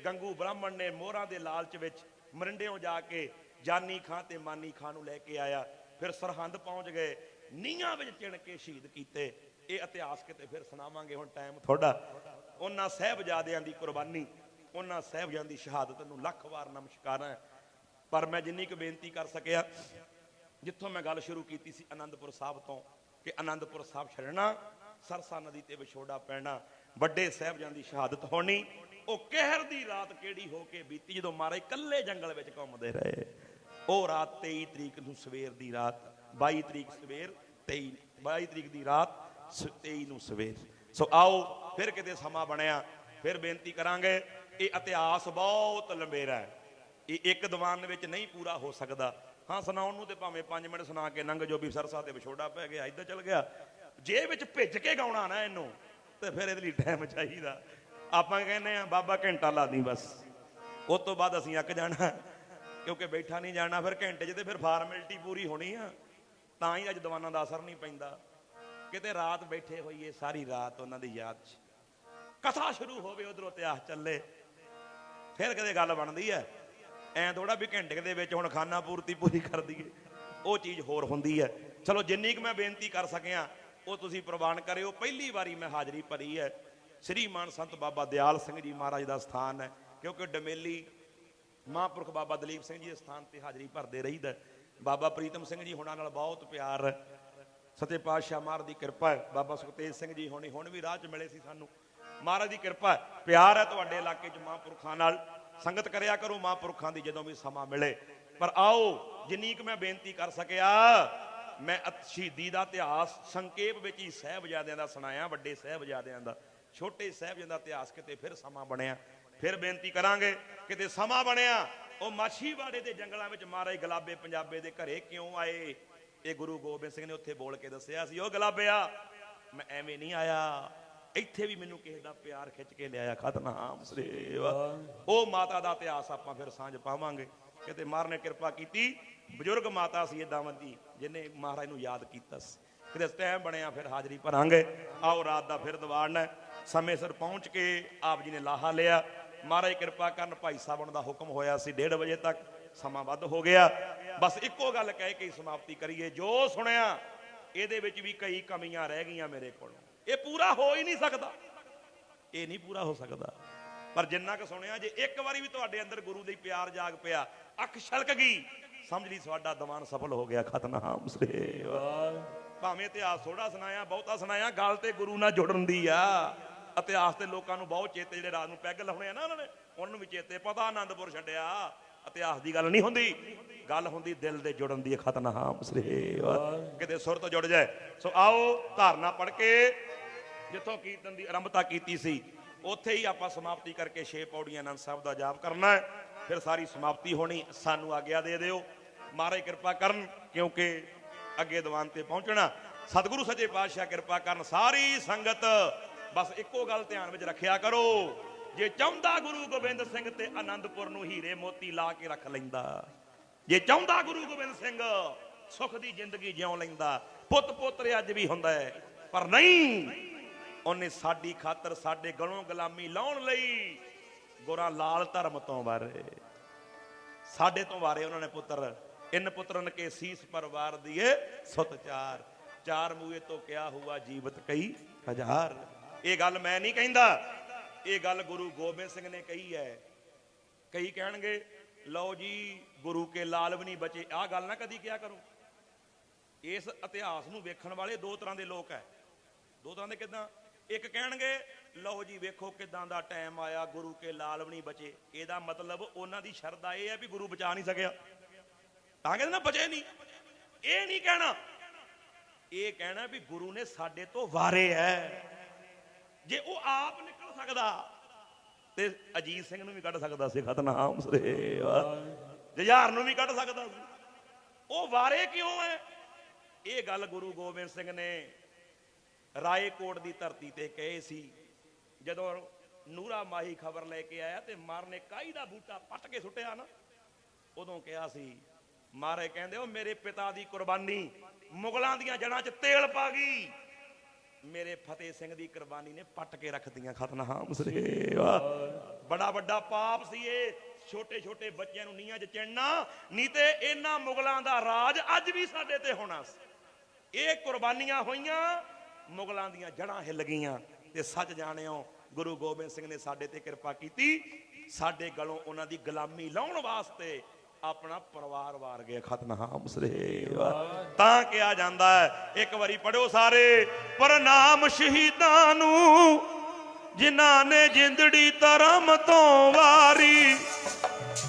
ਗੰਗੂ ਬ੍ਰਾਹਮਣ ਨੇ ਮੋਹਰਾਂ ਦੇ ਲਾਲਚ ਵਿੱਚ ਮਰਿੰਡਿਓਂ ਜਾ ਕੇ ਜਾਨੀ ਖਾਂ ਤੇ ਮਾਨੀ ਖਾਂ ਨੂੰ ਲੈ ਕੇ ਆਇਆ। ਫਿਰ ਸਰਹੰਦ ਪਹੁੰਚ ਗਏ, ਨੀਹਾਂ ਵਿੱਚ ਚਿਣ ਕੇ ਸ਼ਹੀਦ ਕੀਤੇ। ਇਹ ਇਤਿਹਾਸ ਕਿਤੇ ਫਿਰ ਸੁਣਾਵਾਂਗੇ, ਹੁਣ ਟਾਈਮ ਥੋੜਾ। ਉਹਨਾਂ ਸਾਹਿਬਜ਼ਾਦਿਆਂ ਦੀ ਕੁਰਬਾਨੀ, ਉਹਨਾਂ ਸਾਹਿਬਜ਼ਾਦਿਆਂ ਦੀ ਸ਼ਹਾਦਤ ਨੂੰ ਲੱਖ ਵਾਰ ਨਮਸਕਾਰਾਂ। ਪਰ ਮੈਂ ਜਿੰਨੀ ਕੁ ਬੇਨਤੀ ਕਰ ਸਕਿਆ, ਜਿੱਥੋਂ ਮੈਂ ਗੱਲ ਸ਼ੁਰੂ ਕੀਤੀ ਸੀ ਆਨੰਦਪੁਰ ਸਾਹਿਬ ਤੋਂ, ਕਿ ਆਨੰਦਪੁਰ ਸਾਹਿਬ ਛੱਡਣਾ, ਸਰਸਾ ਨਦੀ ਤੇ ਵਿਛੋੜਾ ਪੈਣਾ, ਵੱਡੇ ਸਾਹਿਬਜ਼ਾਦਿਆਂ ਦੀ ਸ਼ਹਾਦਤ ਹੋਣੀ। ਉਹ ਕਹਿਰ ਦੀ ਰਾਤ ਕਿਹੜੀ ਹੋ ਕੇ ਬੀਤੀ ਜਦੋਂ ਮਹਾਰਾਜ ਇਕੱਲੇ ਜੰਗਲ ਵਿੱਚ ਘੁੰਮਦੇ ਰਹੇ। ਉਹ ਰਾਤ 23 ਤਰੀਕ ਨੂੰ ਸਵੇਰ ਦੀ ਰਾਤ, 22 ਤਰੀਕ ਸਵੇਰ, 22 ਤਰੀਕ ਦੀ ਰਾਤ, 23 ਨੂੰ ਸਵੇਰ। ਸੋ ਆਓ ਫਿਰ ਕਿਤੇ ਸਮਾਂ ਬਣਿਆ ਫਿਰ ਬੇਨਤੀ ਕਰਾਂਗੇ। ਇਹ ਇਤਿਹਾਸ ਬਹੁਤ ਲੰਬੇਰਾ ਹੈ, ਇਹ ਇੱਕ ਦੀਵਾਨ ਵਿੱਚ ਨਹੀਂ ਪੂਰਾ ਹੋ ਸਕਦਾ। ਹਾਂ ਸੁਣਾਉਣ ਨੂੰ ਤੇ ਭਾਵੇਂ 5 ਮਿੰਟ ਸੁਣਾ ਕੇ ਲੰਘ ਜੋ ਵੀ ਸਰਸਾ ਤੇ ਵਿਛੋੜਾ ਪੈ ਗਿਆ, ਇੱਧਰ ਚਲ ਗਿਆ। ਜੇ ਵਿੱਚ ਭਿੱਜ ਕੇ ਗਾਉਣਾ ਨਾ ਇਹਨੂੰ ਤੇ ਫਿਰ ਇਹਦੇ ਲਈ ਟਾਈਮ ਚਾਹੀਦਾ। ਆਪਾਂ ਕਹਿੰਦੇ ਆ ਬਾਬਾ ਘੰਟਾ ਲਾ ਦੀ ਬਸ, ਉਸ ਤੋਂ ਬਾਅਦ ਅਸੀਂ ਅੱਕ ਜਾਣਾ, ਕਿਉਂਕਿ ਬੈਠਾ ਨਹੀਂ ਜਾਣਾ। ਫਿਰ ਘੰਟੇ 'ਚ ਤੇ ਫਿਰ ਫਾਰਮੈਲਿਟੀ ਪੂਰੀ ਹੋਣੀ ਆ, ਤਾਂ ਹੀ ਅੱਜ ਦੀਵਾਨਾਂ ਦਾ ਅਸਰ ਨਹੀਂ ਪੈਂਦਾ। ਕਿਤੇ ਰਾਤ ਬੈਠੇ ਹੋਈਏ ਸਾਰੀ ਰਾਤ ਉਹਨਾਂ ਦੀ ਯਾਦ 'ਚ, ਕਥਾ ਸ਼ੁਰੂ ਹੋਵੇ ਉਧਰੋਂ ਇਤਿਹਾਸ ਚੱਲੇ, ਫਿਰ ਕਿਤੇ ਗੱਲ ਬਣਦੀ ਹੈ। ਐਂ ਥੋੜਾ ਵੀ ਘੰਟੇ ਦੇ ਵਿੱਚ ਹੁਣ ਖਾਨਾ ਪੂਰਤੀ ਪੂਰੀ ਕਰ ਦਈਏ, ਉਹ ਚੀਜ਼ ਹੋਰ ਹੁੰਦੀ ਹੈ। ਚਲੋ ਜਿੰਨੀ ਕੁ ਮੈਂ ਬੇਨਤੀ ਕਰ ਸਕਿਆ ਉਹ ਤੁਸੀਂ ਪ੍ਰਵਾਨ ਕਰਿਓ। ਪਹਿਲੀ ਵਾਰੀ ਮੈਂ ਹਾਜ਼ਰੀ ਭਰੀ ਹੈ। ਸ੍ਰੀ ਮਾਨ ਸੰਤ ਬਾਬਾ ਦਿਆਲ ਸਿੰਘ ਜੀ ਮਹਾਰਾਜ ਦਾ ਸਥਾਨ ਹੈ, ਕਿਉਂਕਿ ਡਮੇਲੀ ਮਹਾਂਪੁਰਖ ਬਾਬਾ ਦਲੀਪ ਸਿੰਘ ਜੀ ਦੇ ਸਥਾਨ ਤੇ ਹਾਜ਼ਰੀ ਭਰਦੇ ਰਹੀਦਾ। ਬਾਬਾ ਪ੍ਰੀਤਮ ਸਿੰਘ ਜੀ ਹੁਣਾਂ ਨਾਲ ਬਹੁਤ ਪਿਆਰ ਹੈ, ਸੱਚੇ ਪਾਤਸ਼ਾਹ ਮਹਾਰਾਜ ਦੀ ਕਿਰਪਾ ਹੈ। ਬਾਬਾ ਸੁਖਤੇਜ ਸਿੰਘ ਜੀ ਹੋਣੀ ਹੁਣ ਵੀ ਰਾਹ 'ਚ ਮਿਲੇ ਸੀ ਸਾਨੂੰ, ਮਹਾਰਾਜ ਦੀ ਕਿਰਪਾ ਹੈ, ਪਿਆਰ ਹੈ ਤੁਹਾਡੇ ਇਲਾਕੇ 'ਚ ਮਹਾਂਪੁਰਖਾਂ ਨਾਲ। ਸੰਗਤ ਕਰਿਆ ਕਰੋ ਮਹਾਂਪੁਰਖਾਂ ਦੀ ਜਦੋਂ ਵੀ ਸਮਾਂ ਮਿਲੇ। ਪਰ ਆਓ ਜਿੰਨੀ ਕੁ ਮੈਂ ਬੇਨਤੀ ਕਰ ਸਕਿਆ, ਮੈਂ ਸ਼ਹੀਦੀ ਦਾ ਇਤਿਹਾਸ ਸੰਖੇਪ ਵਿੱਚ ਹੀ ਸਾਹਿਬਜ਼ਾਦਿਆਂ ਦਾ ਸੁਣਾਇਆ, ਵੱਡੇ ਸਾਹਿਬਜ਼ਾਦਿਆਂ ਦਾ, ਛੋਟੇ ਸਾਹਿਬਜ਼ਾਦਿਆਂ ਦਾ ਇਤਿਹਾਸ। ਕਿਤੇ ਫਿਰ ਸਮਾਂ ਬਣਿਆ ਫਿਰ ਬੇਨਤੀ ਕਰਾਂਗੇ, ਕਿਤੇ ਸਮਾਂ ਬਣਿਆ। ਉਹ ਮਾਛੀਵਾੜੇ ਦੇ ਜੰਗਲਾਂ ਵਿੱਚ ਮਹਾਰਾਜ ਗੁਲਾਬੇ ਪੰਜਾਬੇ ਦੇ ਘਰੇ ਕਿਉਂ ਆਏ, ਇਹ ਗੁਰੂ ਗੋਬਿੰਦ ਸਿੰਘ ਨੇ ਉੱਥੇ ਬੋਲ ਕੇ ਦੱਸਿਆ ਸੀ। ਉਹ ਗੁਲਾਬਿਆ ਮੈਂ ਐਵੇਂ ਨਹੀਂ ਆਇਆ, ਇੱਥੇ ਵੀ ਮੈਨੂੰ ਕਿਸੇ ਦਾ ਪਿਆਰ ਖਿੱਚ ਕੇ ਲਿਆਇਆ ਸਤਿਨਾਮ ਸ੍ਰੀ ਵਾਹਿਗੁਰੂ। ਉਹ ਮਾਤਾ ਦਾ ਇਤਿਹਾਸ ਆਪਾਂ ਫਿਰ ਸਾਂਝ ਪਾਵਾਂਗੇ। ਕਿਤੇ ਮਹਾਰਾਜ ਨੇ ਕਿਰਪਾ ਕੀਤੀ, ਬਜ਼ੁਰਗ ਮਾਤਾ ਸੀ ਏਦਾਂਵੰਦੀ ਜਿਹਨੇ ਮਹਾਰਾਜ ਨੂੰ ਯਾਦ ਕੀਤਾ ਸੀ। ਕਿਤੇ ਟਾਈਮ ਬਣਿਆ ਫਿਰ ਹਾਜ਼ਰੀ ਭਰਾਂਗੇ। ਆਓ ਰਾਤ ਦਾ ਫਿਰ ਦੀਵਾਨ ਹੈ, ਸਮੇਂ ਸਿਰ ਪਹੁੰਚ ਕੇ ਆਪ ਜੀ ਨੇ ਲਾਹਾ ਲਿਆ। ਮਹਾਰਾਜ ਕਿਰਪਾ ਕਰਨ, ਭਾਈ ਸਾਹਿਬ ਦਾ ਹੁਕਮ ਹੋਇਆ ਸੀ 1:30 ਵਜੇ ਤੱਕ, ਸਮਾਂ ਵੱਧ ਹੋ ਗਿਆ। ਬਸ ਇੱਕੋ ਗੱਲ ਕਹਿ ਕੇ ਸਮਾਪਤੀ ਕਰੀਏ, ਜੋ ਸੁਣਿਆ ਇਹਦੇ ਵਿੱਚ ਵੀ ਕਈ ਕਮੀਆਂ ਰਹਿ ਗਈਆਂ ਮੇਰੇ ਕੋਲੋਂ, ਇਹ ਪੂਰਾ ਹੋ ਹੀ ਨਹੀਂ ਸਕਦਾ, ਇਹ ਨਹੀਂ ਪੂਰਾ ਹੋ ਸਕਦਾ। ਪਰ ਜਿੰਨਾ ਕੁ ਸੁਣਿਆ, ਜੇ ਇੱਕ ਵਾਰੀ ਵੀ ਤੁਹਾਡੇ ਅੰਦਰ ਗੁਰੂ ਦੇ ਪਿਆਰ ਜਾਗ ਪਿਆ, ਅੱਖ ਛਲਕ ਗਈ, ਸਮਝ ਲਈ ਤੁਹਾਡਾ ਦੀਵਾਨ ਸਫਲ ਹੋ ਗਿਆ। ਖਤਨਾਮ ਸੇਵਾ। ਭਾਵੇਂ ਇਤਿਹਾਸ ਥੋੜਾ ਸੁਣਾਇਆ, ਬਹੁਤਾ ਸੁਣਾਇਆ, ਗੱਲ ਤੇ ਗੁਰੂ ਨਾਲ ਜੁੜਨ ਦੀ ਆ। ਇਤਿਹਾਸ ਤੇ ਲੋਕਾਂ ਨੂੰ ਬਹੁਤ ਚੇਤੇ, ਜਿਹੜੇ ਰਾਤ ਨੂੰ ਪੈਗ ਲਾਉਣੇ ਆ ਨਾ ਉਹਨਾਂ ਨੇ, ਉਹਨਾਂ ਨੂੰ ਵੀ ਚੇਤੇ, ਪਤਾ ਆਨੰਦਪੁਰ ਛੱਡਿਆ। ਇਤਿਹਾਸ ਦੀ ਗੱਲ ਨਹੀਂ ਹੁੰਦੀ, ਗੱਲ ਹੁੰਦੀ ਦਿਲ ਦੇ ਜੁੜਨ ਦੀ। ਖਤਨਾਮ ਸੇਵਾ। ਕਿਤੇ ਸੁਰਤ ਜੁੜ ਜਾਏ। ਸੋ ਆਓ ਧਾਰਨਾ ਪੜ੍ਹ ਕੇ ਜਿੱਥੋਂ ਕੀਰਤਨ ਦੀ ਆਰੰਭਤਾ ਕੀਤੀ ਸੀ, ਉੱਥੇ ਹੀ ਆਪਾਂ ਸਮਾਪਤੀ ਕਰਕੇ 6 ਪੌੜੀਆਂ ਆਨੰਦ ਸਾਹਿਬ ਦਾ ਜਾਪ ਕਰਨਾ ਹੈ, ਫਿਰ ਸਾਰੀ ਸਮਾਪਤੀ ਹੋਣੀ। ਸਾਨੂੰ ਆਗਿਆ ਦੇ ਦਿਓ, ਮਹਾਰਾਜ ਕਿਰਪਾ ਕਰਨ, ਕਿਉਂਕਿ ਅੱਗੇ ਦੀਵਾਨ ਤੇ ਪਹੁੰਚਣਾ। ਸਤਿਗੁਰੂ ਸੱਚੇ ਪਾਤਸ਼ਾਹ ਕਿਰਪਾ ਕਰਨ। ਸਾਰੀ ਸੰਗਤ ਬਸ ਇੱਕੋ ਗੱਲ ਧਿਆਨ ਵਿੱਚ ਰੱਖਿਆ ਕਰੋ, ਜੇ ਚਾਹੁੰਦਾ ਗੁਰੂ ਗੋਬਿੰਦ ਸਿੰਘ ਤੇ ਆਨੰਦਪੁਰ ਨੂੰ ਹੀਰੇ ਮੋਤੀ ਲਾ ਕੇ ਰੱਖ ਲੈਂਦਾ, ਜੇ ਚਾਹੁੰਦਾ ਗੁਰੂ ਗੋਬਿੰਦ ਸਿੰਘ ਸੁਖ ਦੀ ਜ਼ਿੰਦਗੀ ਜਿਉਂ ਲੈਂਦਾ, ਪੁੱਤ ਪੋਤਰੇ ਅੱਜ ਵੀ ਹੁੰਦਾ ਹੈ, ਪਰ ਨਹੀਂ, ਉਹਨੇ ਸਾਡੀ ਖਾਤਰ ਸਾਡੇ ਗਲੋਂ ਗੁਲਾਮੀ ਲਾਉਣ ਲਈ ਗੋਰਾ ਲਾਲ ਧਰਮ ਤੋਂ ਵਾਰੇ, ਸਾਡੇ ਤੋਂ ਵਾਰੇ ਉਹਨਾਂ ਨੇ ਪੁੱਤਰ। ਇਨ ਪੁੱਤਰਨ ਕੇ ਸੀਸ ਪਰਵਾਰ ਦੀਏ ਸੁਤ ਚਾਰ, ਚਾਰ ਮੂਏ ਤੋਂ ਕਿਆ ਹੁਆ ਜੀਵਤ ਕਈ ਹਜ਼ਾਰ। ਇਹ ਗੱਲ ਮੈਂ ਨਹੀਂ ਕਹਿੰਦਾ, ਇਹ ਗੱਲ ਗੁਰੂ ਗੋਬਿੰਦ ਸਿੰਘ ਨੇ ਕਹੀ ਹੈ। ਕਈ ਕਹਿਣਗੇ ਲਓ ਜੀ ਗੁਰੂ ਕੇ ਲਾਲ ਵੀ ਨਹੀਂ ਬਚੇ, ਆਹ ਗੱਲ ਨਾ ਕਦੀ ਕਿਹਾ ਕਰੋ। ਇਸ ਇਤਿਹਾਸ ਨੂੰ ਵੇਖਣ ਵਾਲੇ ਦੋ ਤਰ੍ਹਾਂ ਦੇ ਲੋਕ ਹੈ। ਦੋ ਤਰ੍ਹਾਂ ਦੇ ਕਿਦਾਂ? ਇੱਕ ਕਹਿਣਗੇ ਲਓ ਜੀ ਵੇਖੋ ਕਿਦਾਂ ਦਾ ਟਾਈਮ ਆਇਆ, ਗੁਰੂ ਕੇ ਲਾਲ ਵੀ ਨਹੀਂ ਬਚੇ। ਇਹਦਾ ਮਤਲਬ ਉਹਨਾਂ ਦੀ ਸ਼ਰਧਾ ਇਹ ਹੈ ਵੀ ਗੁਰੂ ਬਚਾ ਨਹੀਂ ਸਕਿਆ, ਤਾਂ ਕਹਿੰਦੇ ਨਾ ਬਚੇ ਨਹੀਂ। ਇਹ ਨਹੀਂ ਕਹਿਣਾ, ਇਹ ਕਹਿਣਾ ਵੀ ਗੁਰੂ ਨੇ ਸਾਡੇ ਤੋਂ ਵਾਰੇ ਹੈ। ਜੇ ਉਹ ਆਪ ਨਿਕਲ ਸਕਦਾ ਤੇ ਅਜੀਤ ਸਿੰਘ ਨੂੰ ਵੀ ਕੱਢ ਸਕਦਾ ਸੀ। ਖਤਨਾਮ ਸੇਵਾ। ਜੁਝਾਰ ਨੂੰ ਵੀ ਕੱਢ ਸਕਦਾ ਸੀ। ਉਹ ਵਾਰੇ ਕਿਉਂ ਹੈ? ਇਹ ਗੱਲ ਗੁਰੂ ਗੋਬਿੰਦ ਸਿੰਘ ਨੇ ਰਾਏਕੋਟ ਦੀ ਧਰਤੀ ਤੇ ਕਹੇ ਸੀ। ਜਦੋਂ ਨੂਰਾ ਮਾਹੀ ਖਬਰ ਲੈ ਕੇ ਆਇਆ ਤੇ ਮਾਰ ਨੇ ਕਾਈ ਦਾ ਬੂਟਾ ਪੱਟ ਕੇ ਸੁੱਟਿਆ ਨਾ, ਉਦੋਂ ਕਿਹਾ ਸੀ, ਮਾਰੇ ਕਹਿੰਦੇ ਉਹ ਮੇਰੇ ਪਿਤਾ ਦੀ ਕੁਰਬਾਨੀ ਮੁਗਲਾਂ ਦੀਆਂ ਜੜ੍ਹਾਂ 'ਚ ਤੇਲ ਪਾ ਗਈ, ਮੇਰੇ ਫਤਿਹ ਸਿੰਘ ਦੀ ਕੁਰਬਾਨੀ ਨੇ ਪੱਟ ਕੇ ਰੱਖਦੀਆਂ। ਖਤਨਾਮ ਸੇਵਾ। ਬੜਾ ਵੱਡਾ ਪਾਪ ਸੀ ਇਹ, ਛੋਟੇ ਛੋਟੇ ਬੱਚਿਆਂ ਨੂੰ ਨੀਹਾਂ 'ਚ ਚਿਣਨਾ, ਨਹੀਂ ਤੇ ਇਹਨਾਂ ਮੁਗਲਾਂ ਦਾ ਰਾਜ ਅੱਜ ਵੀ ਸਾਡੇ ਤੇ ਹੋਣਾ ਸੀ। ਇਹ ਕੁਰਬਾਨੀਆਂ ਹੋਈਆਂ, ਮੁਗਲਾਂ ਦੀਆਂ ਜੜ੍ਹਾਂ ਹਿੱਲ ਗਈਆਂ। ਤੇ ਸੱਚ ਜਾਣਿਓ ਗੁਰੂ ਗੋਬਿੰਦ ਸਿੰਘ ਨੇ ਸਾਡੇ ਤੇ ਕਿਰਪਾ ਕੀਤੀ, ਸਾਡੇ ਗਲੋਂ ਉਹਨਾਂ ਦੀ ਗੁਲਾਮੀ ਲਾਉਣ ਵਾਸਤੇ ਆਪਣਾ ਪਰਿਵਾਰ ਵਾਰ ਗਿਆ। ਖਤਨਾਮ ਸੇਵਾ। ਤਾਂ ਕਿਹਾ ਜਾਂਦਾ ਹੈ, ਇੱਕ ਵਾਰੀ ਪੜਿਓ ਸਾਰੇ, ਪ੍ਰਣਾਮ ਸ਼ਹੀਦਾਂ ਨੂੰ ਜਿਨ੍ਹਾਂ ਨੇ ਜਿੰਦੜੀ ਧਰਮ ਤੋਂ ਵਾਰੀ,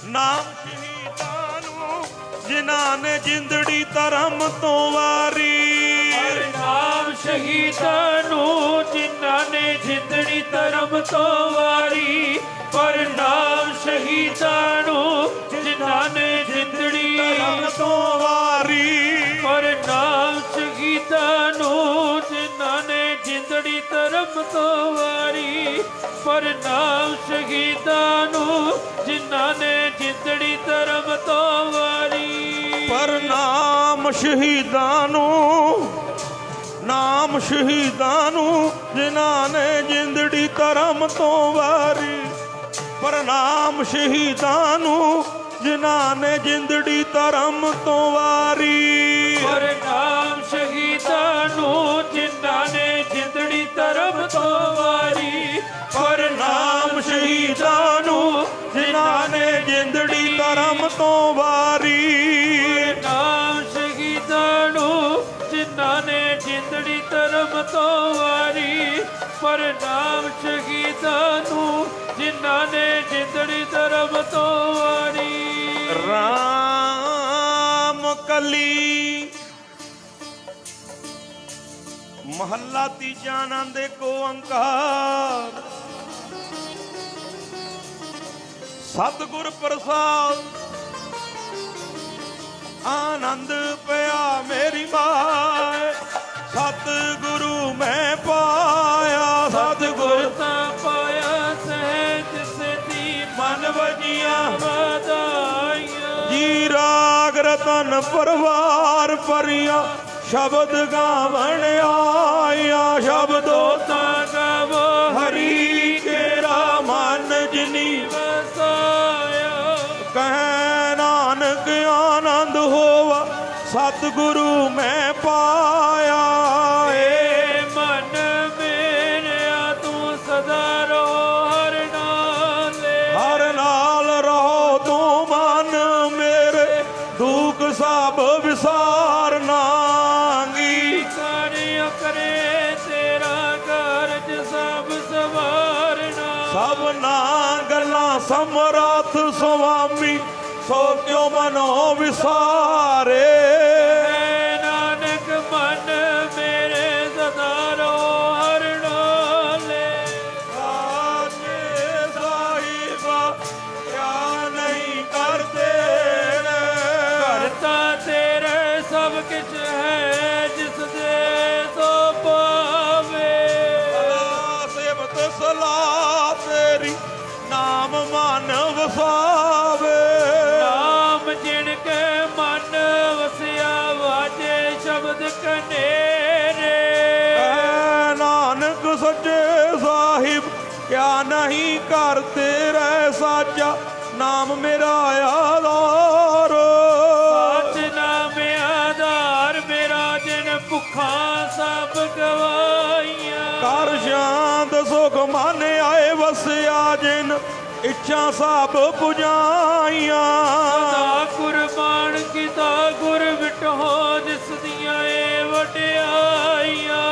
ਨਾਮ ਸ਼ਹੀਦਾਂ ਨੂੰ ਜਿਨ੍ਹਾਂ ਨੇ ਜਿੰਦੜੀ ਧਰਮ ਤੋਂ ਵਾਰੀ, ਪ੍ਰਣਾਮ ਸ਼ਹੀਦਾਂ ਨੂੰ ਜਿਨ੍ਹਾਂ ਨੇ ਜਿੰਦੜੀ ਧਰਮ ਤੋਂ ਵਾਰੀ, ਪ੍ਰਣਾਮ ਸ਼ਹੀਦਾਂ ਨੂੰ ਜਿਨ੍ਹਾਂ ਨੇ ਜਿੰਦੜੀ ਧਰਮ ਤੋਂ ਵਾਰੀ, ਪ੍ਰਣਾਮ ਸ਼ਹੀਦਾਂ ਨੂੰ ਜਿਨ੍ਹਾਂ ਨੇ ਜਿੰਦੜੀ ਧਰਮ ਤੋਂ ਵਾਰੀ, ਪ੍ਰਣਾਮ ਸ਼ਹੀਦਾਂ ਨੂੰ ਜਿਨ੍ਹਾਂ ਨੇ ਜਿੰਦੜੀ ਧਰਮ ਤੋਂ ਵਾਰੀ, ਪ੍ਰਣਾਮ ਸ਼ਹੀਦਾਂ ਨੂੰ, ਨਾਮ ਸ਼ਹੀਦਾਂ ਨੂੰ ਜਿਨ੍ਹਾਂ ਨੇ ਜਿੰਦੜੀ ਧਰਮ ਤੋਂ ਵਾਰੀ, ਪ੍ਰਣਾਮ ਸ਼ਹੀਦਾਂ ਨੂੰ ਜਿਨ੍ਹਾਂ ਨੇ ਜਿੰਦੜੀ ਧਰਮ ਤੋਂ ਵਾਰੀ, ਪ੍ਰਣਾਮ ਸ਼ਹੀਦਾਂ ਨੂੰ ਜਿਨ੍ਹਾਂ ਨੇ ਜਿੰਦੜੀ ਧਰਮ ਤੋਂ ਵਾਰੀ, ਪ੍ਰਣਾਮ ਸ਼ਹੀਦਾਂ ਨੂੰ ਜਿਨ੍ਹਾਂ ਨੇ ਜਿੰਦੜੀ ਧਰਮ ਤੋਂ ਵਾਰੀ, ਨਾਮ ਸ਼ਹੀਦਾਂ ਨੂੰ ਜਿਨ੍ਹਾਂ ਨੇ ਜਿੰਦੜੀ ਧਰਮ ਤੋਂ ਵਾਰੀ, ਪ੍ਰਣਾਮ ਸ਼ਹੀਦਾਂ ਨੂੰ ਜਿਨ੍ਹਾਂ ਨੇ ਜਿੰਦੜੀ ਧਰਮ ਤੋਂ ਵਾਰੀ। ਰਾਮ ਕਲੀ ਮਹੱਲਾ ਤੀਜਾ ਆਨੰਦ ਏਕ ਓੰਕਾਰ, ਸਤਿਗੁਰ ਪ੍ਰਸਾਦ ਆਨੰਦ ਪਿਆ ਮੇਰੀ ਮਾਏ, ਸਤਿਗੁਰੂ ਮੈਂ ਪਾਇਆ, ਸਤਿਗੁਰ ਤਾਂ ਪਾਇਆ ਸਹਿਜ ਸਿਧੀ ਮਨ ਵਜੀਆਂ ਵਧਾਈਆਂ, ਜੀ ਰਾਗ ਰਤਨ ਪਰਵਾਰ ਭਰੀਆਂ, ਸ਼ਬਦ ਗਾਵਣ ਆਇਆ, ਸ਼ਬਦੋ ਤਾਂ ਗਵੋ ਹਰੀ ਕੇਰਾ ਮਨ ਜਿਨੀ ਵਸਾਇਆ, ਕਹਿ ਨਾਨਕ ਆਨੰਦ ਹੋਵਾ, ਸਤਿਗੁਰੂ ਮੈਂ ਪਾਇਆ, ਸਭ ਵਿਸਾਰਨਾਂਗੀ। ਕਾਰਿਓ ਕਰੇ ਤੇਰਾ ਕਾਰਜ ਸਭ ਸਵਾਰਨਾ। ਸਭਨਾਂ ਗੱਲਾਂ ਸਮਰੱਥ ਸੁਆਮੀ ਸੋ ਕਿਉ ਮਨੋ ਵਿਸਾਰੇ। ਨਾਨਕ ਮਨ ਮੇਰੇ ਸਦਾ ਰੋ ਹਰਿ ਨਾਲੇ। ਸਾਚੇ ਸਾਹਿਬਾ ਕਿਆ ਨਹੀਂ ਕਰਦੇ ਨੇ। ਕਰਤਾ ਤੇਰੇ ਸਭ ਕਿਛ ਹੈ ਜਿਸ ਦੇ ਸੋ ਪਾਵੇ। ਸਿਮਤ ਸਲਾਹ ਤੇਰੀ ਨਾਮ ਮਨ ਵਸਾਵੇ। ਨਾਮ ਜਿਣ ਕੇ ਮਨ ਵਸਿਆ ਵਾਜੇ ਸ਼ਬਦ ਕਨੇਰੇ। ਐ ਨਾਨਕ ਸੱਚੇ ਸਾਹਿਬ ਕਿਆ ਨਹੀਂ ਕਰਤੇ ਰਹਿ ਸਾਚਾ ਨਾਮ ਮੇਰਾ ਆਧਾਰ। ਸੱਚ ਨਾਮ ਆਧਾਰ ਮੇਰਾ ਜਿਨ ਭੁੱਖਾ ਸਭ ਗਵਾਈਆਂ। ਕਰ ਸ਼ਾਂਤ ਸੁਖ ਮਨ ਆਏ ਵਸਿਆ ਜਿਨ ਇੱਛਾ ਸਭ ਪੁਜਾਈਆਂ। ਸਦਾ ਕੁਰਬਾਨ ਕੀਤਾ ਗੁਰ ਵਿਟੋ ਜਿਸ ਦੀਆਂ ਏ ਵਡਿਆਈਆਂ।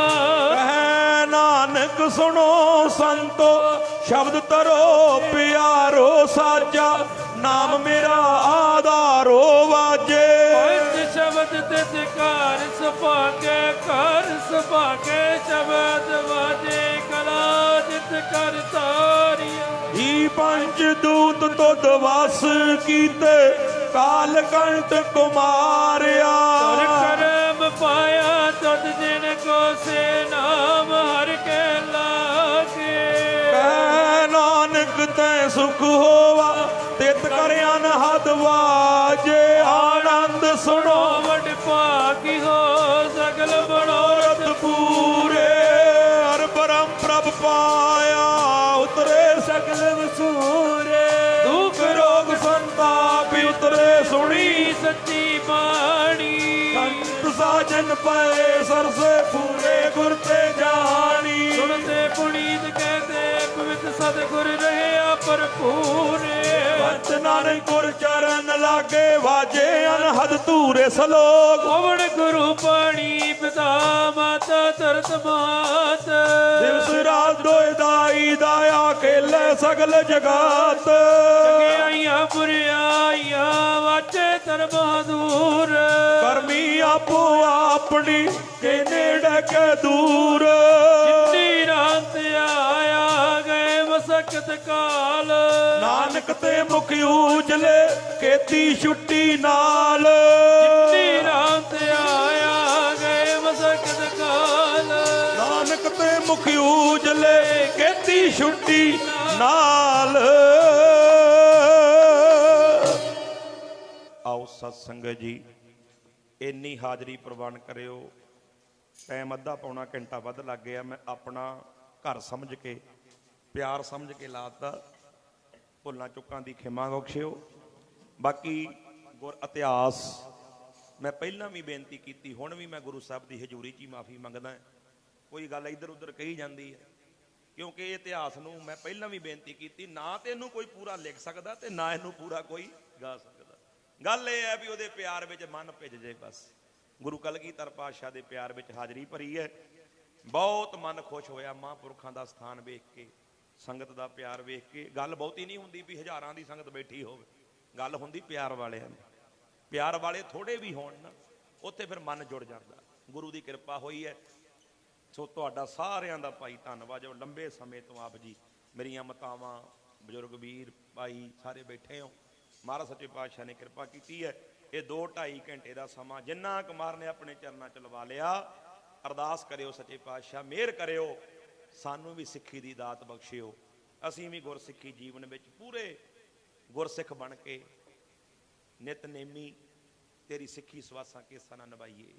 ਕਹਿ ਨਾਨਕ ਸੁਣੋ ਸੰਤੋ ਸ਼ਬਦ ਤਰੋ ਪਿਆਰੋ ਸਾਚਾ ਨਾਮ ਮੇਰਾ ਆਧਾਰੋ ਵਾਜੇ। ਪੰਜ ਸ਼ਬਦ ਤਿਤ ਘਰ ਸੁਭਾਗੇ ਘਰ ਸੁਭਾਗੇ ਸ਼ਬਦ ਵਾਜੇ ਕਲਾ ਜਿਤ ਕਰ ਤਾਰੀਆਂ। ਹੀ ਪੰਜ ਦੂਤ ਤੁਧ ਵਸ ਕੀਤੇ ਕਾਲ ਕੰਟ ਕੁਮਾਰਿਆ। ਤੁਰ ਕਰਮ ਪਾਇਆ ਤੁਧ ਜਿਨ ਕੋ ਸੇ ਨਾਮ ਹਰ ਕੇ ਲਾਗੇ। ਕਹਿ ਨਾਨਕ ਤੈ ਸੁਖ ਹੋਵਾ ਤਿਤ ਕਰ ਅਨਹਦ ਵਾਜੇ। ਆਨੰਦ ਸੁਣੋ ਵਡ ਭਾਗੀ ਹੋ ਸਗਲ ਮਨੋਰਥ ਪੂਰੇ। ਹਰ ਬ੍ਰਹਮ ਪ੍ਰਭ ਪਾਇਆ ਉਤਰੇ ਸਗਲ ਵਸੂਰੇ। ਦੁਖ ਰੋਗ ਸੰਤਾਪ ਉਤਰੇ ਸੁਣੀ ਸੱਚੀ ਬਾਣੀ। ਸੰਤ ਸਾਜਨ ਪਏ ਸਰਸੇ ਪੂਰੇ ਗੁਰ ਤੇ ਜਾਣੀ। ਸੁਣਤੇ ਪੁਨੀਤ ਕਹਤੇ ਪਵਿੱਤ ਸਤਿਗੁਰ ਰਹਿਆ ਭਰਪੂਰੇ। ਵਤ ਨਾਨਕ ਗੁਰ ਚਰਨ ਲਾਗੇ ਵਾਜੇ ਅਨਹਦ ਧੂਰੇ ਸਲੋਕ। ਪਵਨ ਗੁਰੂ ਪਾਣੀ ਪਿਤਾ ਮਾਤਾ ਧਰਤ ਮਾਤ। ਦਿਵਸ ਰਾਤ ਦੋਇ ਦਾਈ ਦਾਇਆ ਖੇਲੇ ਸਗਲ ਜਗਾਤ। ਚੰਗਿਆਈਆਂ ਬੁਰਿਆਈਆਂ ਵਾਚੇ ਧਰਮ ਦੂਰ। ਕਰਮੀ ਆਪੋ ਆਪਣੀ ਕੇ ਨੇੜੇ ਕੇ ਦੂਰ। ਜਿੰਨੀ ਰਾਤ ਆਇਆ ਗਏ ਮਸਕਤ ਕਾਲ। ਨਾਨਕ ਤੇ ਮੁਖ ਉਜਲੇ ਕੀਤੀ ਛੁੱਟੀ ਨਾਲ। ਜਿੰਨੀ ਰਾਤ ਆਇਆ ਗਏ ਮਸਕਤ ਕਾਲ। ਨਾਨਕ ਤੇ ਮੁਖ ਉਜਲੇ ਕੀਤੀ ਛੁੱਟੀ ਨਾਲ। ਆਓ ਸਤ ਸੰਗਤ ਜੀ ਇੰਨੀ ਹਾਜ਼ਰੀ ਪ੍ਰਵਾਨ ਕਰਿਓ। ਟਾਈਮ ਅੱਧਾ ਪੌਣਾ ਘੰਟਾ ਵੱਧ ਲੱਗ ਗਿਆ। ਮੈਂ ਆਪਣਾ ਘਰ ਸਮਝ ਕੇ ਪਿਆਰ ਸਮਝ ਕੇ ਲਾਤਾ। ਭੁੱਲਾਂ ਚੁੱਕਾਂ ਦੀ ਖਿਮਾ ਬਖਸ਼ਿਓ। ਬਾਕੀ ਗੁਰ ਇਤਿਹਾਸ ਮੈਂ ਪਹਿਲਾਂ ਵੀ ਬੇਨਤੀ ਕੀਤੀ, ਹੁਣ ਵੀ ਮੈਂ ਗੁਰੂ ਸਾਹਿਬ ਦੀ ਹਜ਼ੂਰੀ 'ਚ ਹੀ ਮਾਫੀ ਮੰਗਦਾ। ਕੋਈ ਗੱਲ ਇੱਧਰ ਉੱਧਰ ਕਹੀ ਜਾਂਦੀ ਹੈ ਕਿਉਂਕਿ ਇਹ ਇਤਿਹਾਸ ਨੂੰ ਮੈਂ ਪਹਿਲਾਂ ਵੀ ਬੇਨਤੀ ਕੀਤੀ, ਨਾ ਤੇ ਇਹਨੂੰ ਕੋਈ ਪੂਰਾ ਲਿਖ ਸਕਦਾ ਤੇ ਨਾ ਇਹਨੂੰ ਪੂਰਾ ਕੋਈ ਗਾ ਸਕਦਾ। ਗੱਲ ਇਹ ਹੈ ਵੀ ਉਹਦੇ ਪਿਆਰ ਵਿੱਚ ਮਨ ਭਿੱਜ ਜੇ ਬਸ। ਗੁਰੂ ਕਲਗੀਧਰ ਪਾਤਸ਼ਾਹ ਦੇ ਪਿਆਰ ਵਿੱਚ ਹਾਜ਼ਰੀ ਭਰੀ ਹੈ। ਬਹੁਤ ਮਨ ਖੁਸ਼ ਹੋਇਆ ਮਹਾਂਪੁਰਖਾਂ ਦਾ ਸਥਾਨ ਵੇਖ ਕੇ, ਸੰਗਤ ਦਾ ਪਿਆਰ ਵੇਖ ਕੇ। ਗੱਲ ਬਹੁਤੀ ਨਹੀਂ ਹੁੰਦੀ ਵੀ ਹਜ਼ਾਰਾਂ ਦੀ ਸੰਗਤ ਬੈਠੀ ਹੋਵੇ, ਗੱਲ ਹੁੰਦੀ ਪਿਆਰ ਵਾਲਿਆਂ ਦੀ। ਪਿਆਰ ਵਾਲੇ ਥੋੜੇ ਵੀ ਹੋਣ ਨਾ ਉੱਥੇ ਫਿਰ ਮਨ ਜੁੜ ਜਾਂਦਾ। ਗੁਰੂ ਦੀ ਕਿਰਪਾ ਹੋਈ ਹੈ। ਸੋ ਤੁਹਾਡਾ ਸਾਰਿਆਂ ਦਾ ਭਾਈ ਧੰਨਵਾਦ ਜੋ ਲੰਬੇ ਸਮੇਂ ਤੋਂ ਆਪ ਜੀ ਮੇਰੀਆਂ ਮਾਤਾਵਾਂ ਬਜ਼ੁਰਗ ਵੀਰ ਭਾਈ ਸਾਰੇ ਬੈਠੇ ਹੋ। ਮਹਾਰਾਜ ਸੱਚੇ ਪਾਤਸ਼ਾਹ ਨੇ ਕਿਰਪਾ ਕੀਤੀ ਹੈ। ਇਹ 2-2.5 ਘੰਟੇ ਦਾ ਸਮਾਂ ਜਿੰਨਾ ਕੁਮਾਰ ਨੇ ਆਪਣੇ ਚਰਨਾਂ 'ਚ ਲਵਾ ਲਿਆ। ਅਰਦਾਸ ਕਰਿਓ ਸੱਚੇ ਪਾਤਸ਼ਾਹ ਮਿਹਰ ਕਰਿਓ, ਸਾਨੂੰ ਵੀ ਸਿੱਖੀ ਦੀ ਦਾਤ ਬਖਸ਼ਿਓ। ਅਸੀਂ ਵੀ ਗੁਰਸਿੱਖੀ ਜੀਵਨ ਵਿੱਚ ਪੂਰੇ ਗੁਰਸਿੱਖ ਬਣ ਕੇ ਨਿਤਨੇਮੀ ਤੇਰੀ ਸਿੱਖੀ ਸਵਾਸਾਂ ਕੇਸਾਂ ਨਾਲ ਨਿਭਾਈਏ।